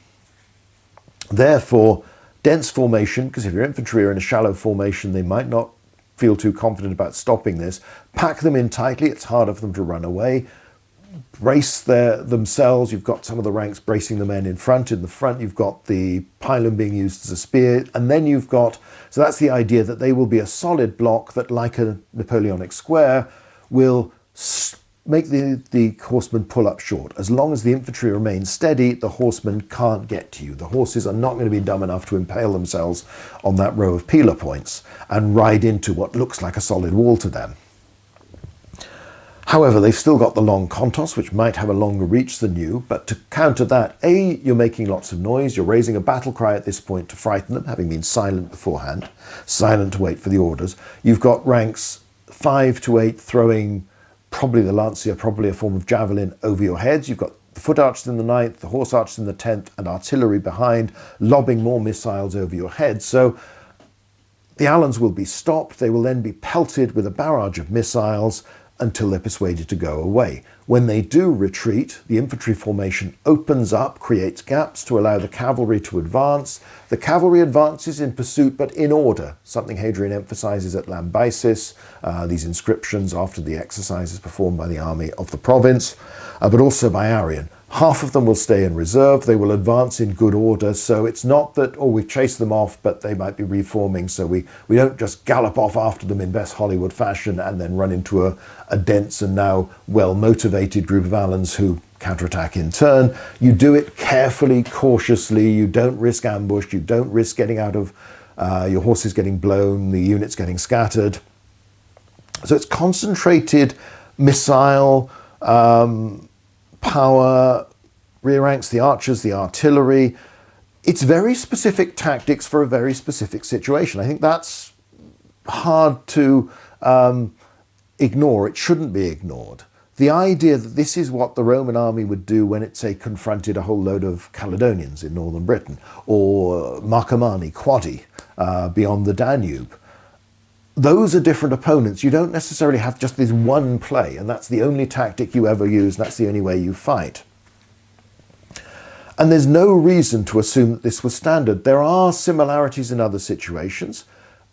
Therefore, dense formation, because if your infantry are in a shallow formation, they might not feel too confident about stopping this. Pack them in tightly, it's harder for them to run away. Brace themselves, you've got some of the ranks bracing the men in front. In the front, you've got the pylon being used as a spear, and then you've got, so that's the idea that they will be a solid block that, like a Napoleonic square, will make the horsemen pull up short. As long as the infantry remains steady, the horsemen can't get to you. The horses are not going to be dumb enough to impale themselves on that row of peeler points and ride into what looks like a solid wall to them. However, they've still got the long contos, which might have a longer reach than you, but to counter that, A, you're making lots of noise, you're raising a battle cry at this point to frighten them, having been silent beforehand, silent to wait for the orders. You've got ranks 5 to 8 throwing probably the lancia, probably a form of javelin, over your heads. You've got the foot archers in the 9th, the horse archers in the 10th, and artillery behind, lobbing more missiles over your head. So the Alans will be stopped. They will then be pelted with a barrage of missiles until they're persuaded to go away. When they do retreat, the infantry formation opens up, creates gaps to allow the cavalry to advance. The cavalry advances in pursuit, but in order, something Hadrian emphasizes at Lambysis, these inscriptions after the exercises performed by the army of the province, but also by Arrian. Half of them will stay in reserve, they will advance in good order, so it's not that, oh, we've chased them off, but they might be reforming, so we don't just gallop off after them in best Hollywood fashion and then run into a dense and now well-motivated group of Alans who counterattack in turn. You do it carefully, cautiously, you don't risk ambush, you don't risk getting out of your horses getting blown, the units getting scattered. So it's concentrated missile, power, rear ranks, the archers, the artillery. It's very specific tactics for a very specific situation. I think that's hard to ignore. It shouldn't be ignored. The idea that this is what the Roman army would do when it, say, confronted a whole load of Caledonians in northern Britain, or Marcomanni, Quadi, beyond the Danube. Those are different opponents. You don't necessarily have just this one play, and that's the only tactic you ever use, and that's the only way you fight. And there's no reason to assume that this was standard. There are similarities in other situations.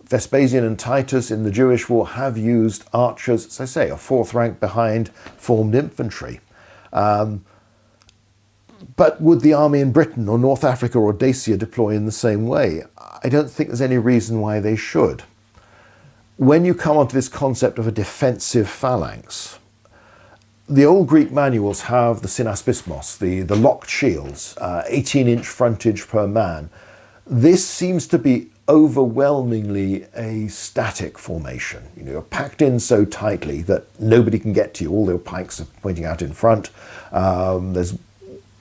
Vespasian and Titus in the Jewish War have used archers, as I say, a 4th rank behind formed infantry. But would the army in Britain or North Africa or Dacia deploy in the same way? I don't think there's any reason why they should. When you come onto this concept of a defensive phalanx, the old Greek manuals have the synaspismos, the locked shields, 18-inch frontage per man. This seems to be overwhelmingly a static formation. You know, you're packed in so tightly that nobody can get to you. All their pikes are pointing out in front. There's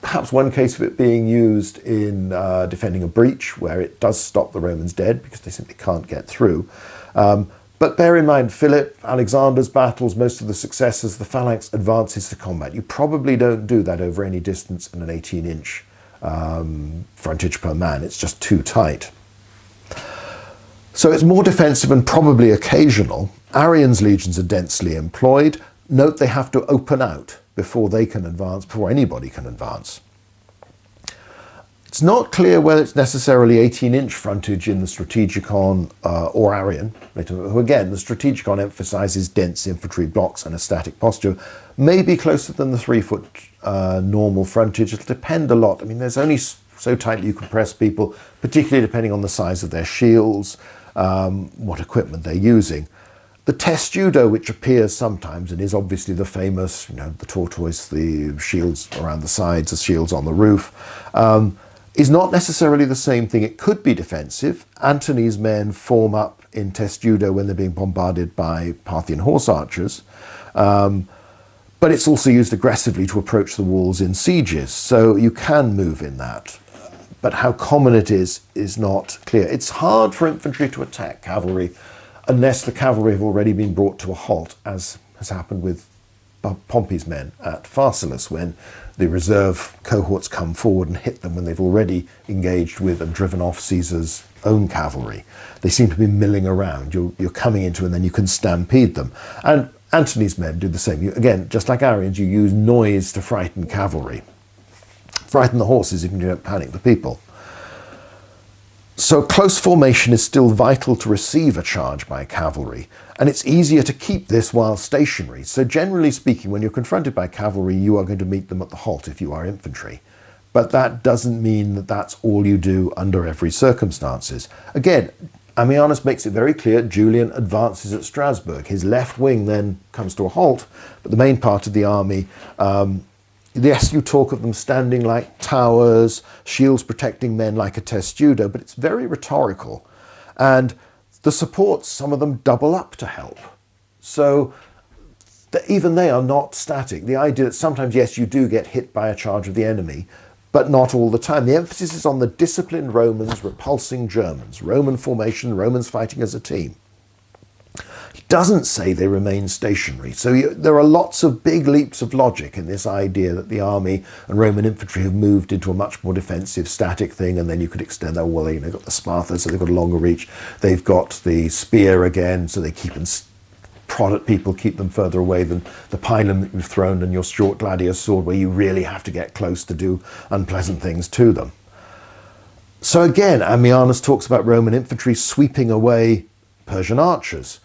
perhaps one case of it being used in defending a breach, where it does stop the Romans dead because they simply can't get through. But bear in mind, Philip, Alexander's battles, most of the successes, the phalanx advances to combat. You probably don't do that over any distance in an 18-inch frontage per man. It's just too tight. So it's more defensive and probably occasional. Arrian's legions are densely employed. Note they have to open out before they can advance, before anybody can advance. It's not clear whether it's necessarily 18-inch frontage in the Strategicon or Arrian, who again, the Strategicon emphasizes dense infantry blocks and a static posture, maybe closer than the 3-foot normal frontage. It'll depend a lot. I mean, there's only so tightly you can press people, particularly depending on the size of their shields, what equipment they're using. The testudo, which appears sometimes and is obviously the famous, you know, the tortoise, the shields around the sides, the shields on the roof, is not necessarily the same thing. It could be defensive. Antony's men form up in testudo when they're being bombarded by Parthian horse archers, but it's also used aggressively to approach the walls in sieges, so you can move in that. But how common it is not clear. It's hard for infantry to attack cavalry unless the cavalry have already been brought to a halt, as has happened with Pompey's men at Pharsalus, when the reserve cohorts come forward and hit them when they've already engaged with and driven off Caesar's own cavalry. They seem to be milling around. You're coming into and then you can stampede them. And Antony's men do the same. Again, just like Arrians, you use noise to frighten cavalry. Frighten the horses even if you don't panic the people. So close formation is still vital to receive a charge by cavalry, and it's easier to keep this while stationary. So generally speaking, when you're confronted by cavalry, you are going to meet them at the halt if you are infantry. But that doesn't mean that that's all you do under every circumstances. Again, Ammianus makes it very clear Julian advances at Strasbourg. His left wing then comes to a halt, but the main part of the army, yes, you talk of them standing like towers, shields protecting men like a testudo, but it's very rhetorical. And the supports, some of them double up to help. So even they are not static. The idea that sometimes, yes, you do get hit by a charge of the enemy, but not all the time. The emphasis is on the disciplined Romans repulsing Germans, Roman formation, Romans fighting as a team. He doesn't say they remain stationary. So there are lots of big leaps of logic in this idea that the army and Roman infantry have moved into a much more defensive, static thing, and then you could extend that. Well, they've got the Sparta, so they've got a longer reach. They've got the spear again, so they keep and prod at people, keep them further away than the pilum that you've thrown and your short gladius sword, where you really have to get close to do unpleasant things to them. So again, Ammianus talks about Roman infantry sweeping away Persian archers.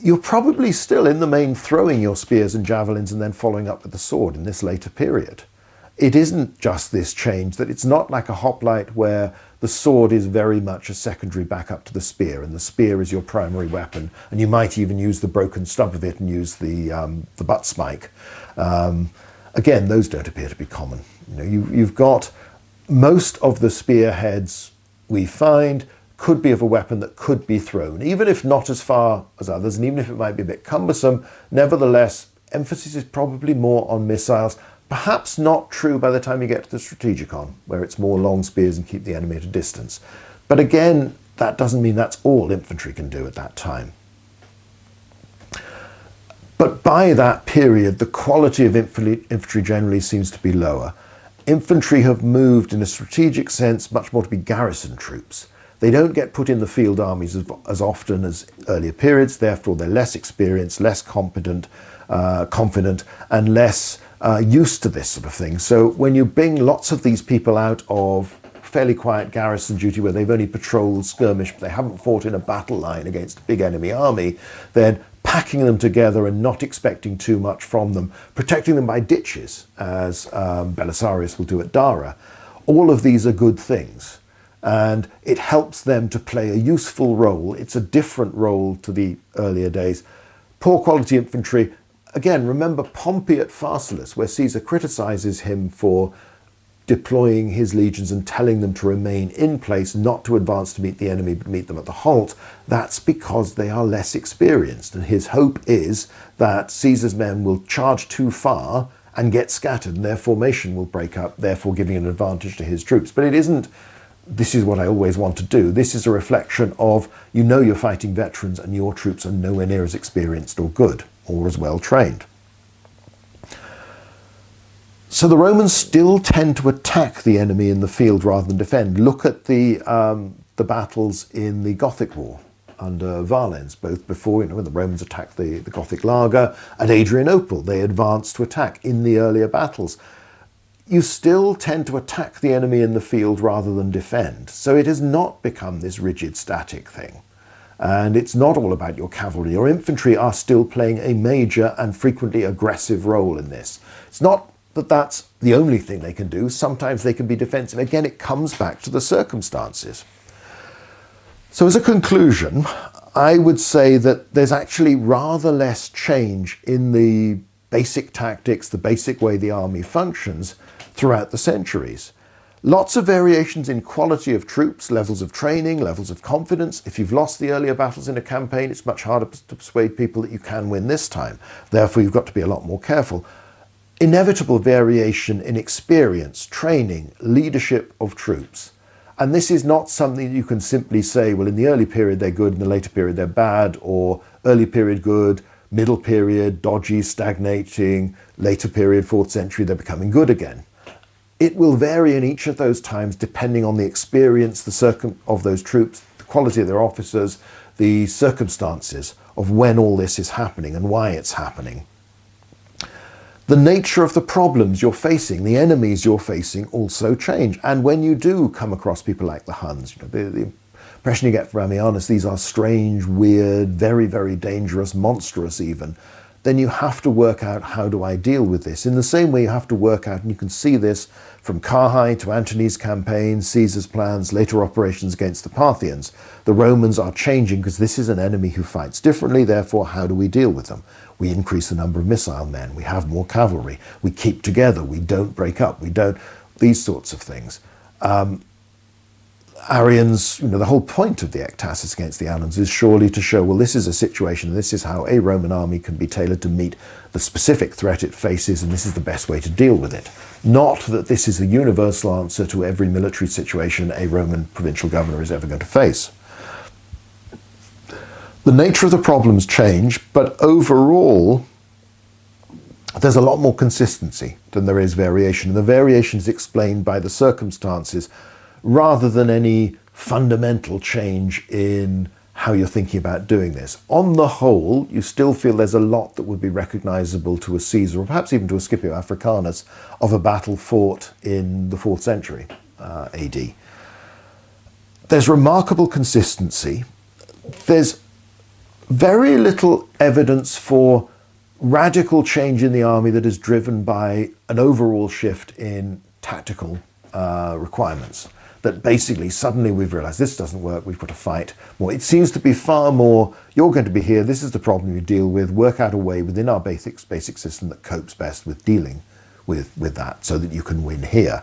You're probably still in the main throwing your spears and javelins and then following up with the sword in this later period. It isn't just this change, that it's not like a hoplite where the sword is very much a secondary backup to the spear, and the spear is your primary weapon, and you might even use the broken stub of it and use the butt spike. Again, those don't appear to be common. You know, you've got most of the spearheads we find could be of a weapon that could be thrown, even if not as far as others, and even if it might be a bit cumbersome. Nevertheless, emphasis is probably more on missiles. Perhaps not true by the time you get to the Strategicon, where it's more long spears and keep the enemy at a distance. But again, that doesn't mean that's all infantry can do at that time. But by that period, the quality of infantry generally seems to be lower. Infantry have moved in a strategic sense much more to be garrison troops. They don't get put in the field armies as often as earlier periods, therefore they're less experienced, less confident, and less used to this sort of thing. So when you bring lots of these people out of fairly quiet garrison duty where they've only patrolled, skirmished, but they haven't fought in a battle line against a big enemy army, then packing them together and not expecting too much from them, protecting them by ditches, as Belisarius will do at Dara. All of these are good things, and it helps them to play a useful role. It's a different role to the earlier days. Poor quality infantry. Again, remember Pompey at Pharsalus, where Caesar criticizes him for deploying his legions and telling them to remain in place, not to advance to meet the enemy, but meet them at the halt. That's because they are less experienced. And his hope is that Caesar's men will charge too far and get scattered, and their formation will break up, therefore giving an advantage to his troops. But it isn't, this is what I always want to do. This is a reflection of, you know, you're fighting veterans and your troops are nowhere near as experienced or good or as well trained. So the Romans still tend to attack the enemy in the field rather than defend. Look at the battles in the Gothic War under Valens, both before, you know, when the Romans attacked the Gothic Lager, at Adrianople, they advanced to attack in the earlier battles. You still tend to attack the enemy in the field rather than defend. So it has not become this rigid, static thing. And it's not all about your cavalry. Your infantry are still playing a major and frequently aggressive role in this. It's not that that's the only thing they can do. Sometimes they can be defensive. Again, it comes back to the circumstances. So as a conclusion, I would say that there's actually rather less change in the basic tactics, the basic way the army functions throughout the centuries. Lots of variations in quality of troops, levels of training, levels of confidence. If you've lost the earlier battles in a campaign, it's much harder to persuade people that you can win this time. Therefore, you've got to be a lot more careful. Inevitable variation in experience, training, leadership of troops. And this is not something you can simply say, well, in the early period they're good, in the later period they're bad, or early period good, middle period dodgy, stagnating, later period, 4th century, they're becoming good again. It will vary in each of those times depending on the experience of those troops, the quality of their officers, the circumstances of when all this is happening and why it's happening. The nature of the problems you're facing, the enemies you're facing also change. And when you do come across people like the Huns, you know, the impression you get from Ammianus, these are strange, weird, very, very dangerous, monstrous even, then you have to work out, how do I deal with this? In the same way you have to work out, and you can see this from Carrhae to Antony's campaign, Caesar's plans, later operations against the Parthians. The Romans are changing because this is an enemy who fights differently, therefore how do we deal with them? We increase the number of missile men, we have more cavalry, we keep together, we don't break up, we don't, these sorts of things. Arians, you know, the whole point of the ectasis against the Alans is surely to show, well, this is a situation, this is how a Roman army can be tailored to meet the specific threat it faces, and this is the best way to deal with it. Not that this is a universal answer to every military situation a Roman provincial governor is ever going to face. The nature of the problems change, but overall, there's a lot more consistency than there is variation. And the variation is explained by the circumstances rather than any fundamental change in how you're thinking about doing this. On the whole, you still feel there's a lot that would be recognizable to a Caesar, or perhaps even to a Scipio Africanus, of a battle fought in the 4th century AD. There's remarkable consistency. There's very little evidence for radical change in the army that is driven by an overall shift in tactical requirements. That basically suddenly we've realized this doesn't work, we've got to fight more. It seems to be far more, you're going to be here, this is the problem you deal with, work out a way within our basic system that copes best with dealing with that so that you can win here.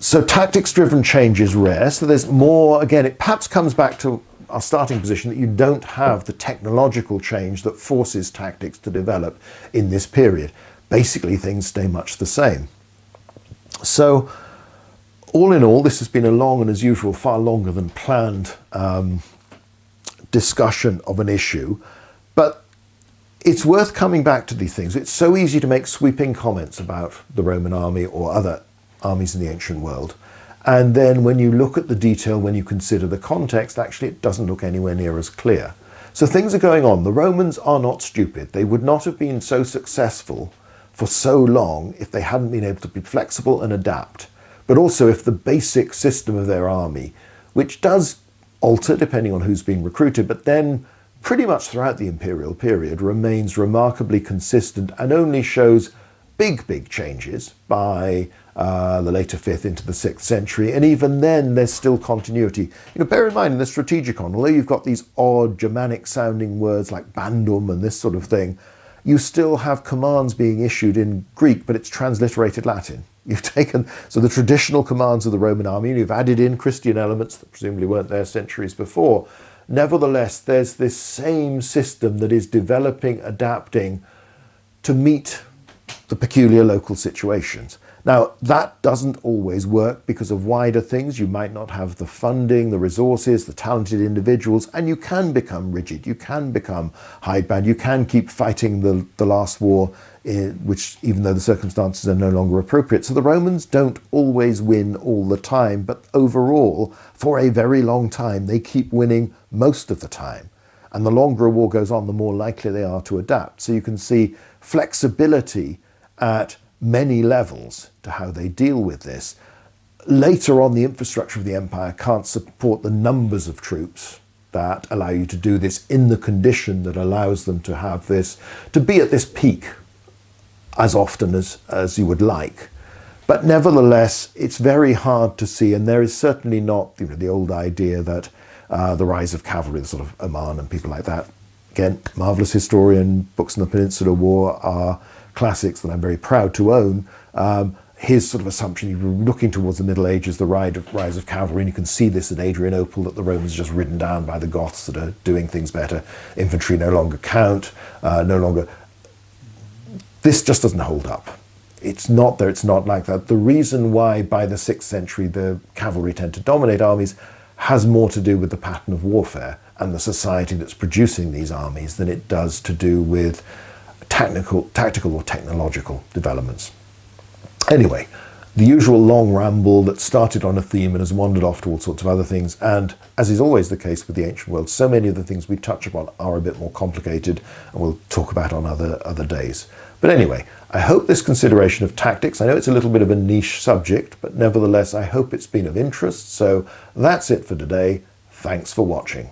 So tactics-driven change is rare, so there's more, again, it perhaps comes back to our starting position that you don't have the technological change that forces tactics to develop in this period. Basically, things stay much the same. So, all in all, this has been a long and, as usual, far longer than planned discussion of an issue, but it's worth coming back to these things. It's so easy to make sweeping comments about the Roman army or other armies in the ancient world, and then when you look at the detail, when you consider the context, actually it doesn't look anywhere near as clear. So things are going on. The Romans are not stupid. They would not have been so successful for so long if they hadn't been able to be flexible and adapt. But also if the basic system of their army, which does alter depending on who's being recruited, but then pretty much throughout the imperial period remains remarkably consistent and only shows big changes by the later 5th into the 6th century, and even then there's still continuity. Bear in mind in the Strategicon, although you've got these odd Germanic sounding words like bandum and this sort of thing, you still have commands being issued in Greek, but it's transliterated Latin. You've taken the traditional commands of the Roman army and you've added in Christian elements that presumably weren't there centuries before. Nevertheless, there's this same system that is developing, adapting to meet the peculiar local situations. Now, that doesn't always work because of wider things. You might not have the funding, the resources, the talented individuals, and you can become rigid, you can become hidebound, you can keep fighting the last war, which even though the circumstances are no longer appropriate. So the Romans don't always win all the time, but overall, for a very long time, they keep winning most of the time. And the longer a war goes on, the more likely they are to adapt. So you can see flexibility at many levels to how they deal with this. Later on, the infrastructure of the empire can't support the numbers of troops that allow you to do this in the condition that allows them to have this, to be at this peak as often as you would like. But nevertheless, it's very hard to see, and there is certainly not the old idea that the rise of cavalry, the sort of Oman and people like that, again, marvellous historian, books on the Peninsular War are classics that I'm very proud to own. His sort of assumption, you're looking towards the Middle Ages, the rise of cavalry, and you can see this at Adrianople, that the Romans are just ridden down by the Goths that are doing things better. Infantry no longer count, no longer. This just doesn't hold up. It's not there, it's not like that. The reason why by the 6th century the cavalry tend to dominate armies has more to do with the pattern of warfare and the society that's producing these armies than it does to do with tactical or technological developments. Anyway, the usual long ramble that started on a theme and has wandered off to all sorts of other things, and as is always the case with the ancient world, so many of the things we touch upon are a bit more complicated and we'll talk about on other days. But anyway, I hope this consideration of tactics, I know it's a little bit of a niche subject, but nevertheless I hope it's been of interest. So that's it for today. Thanks for watching.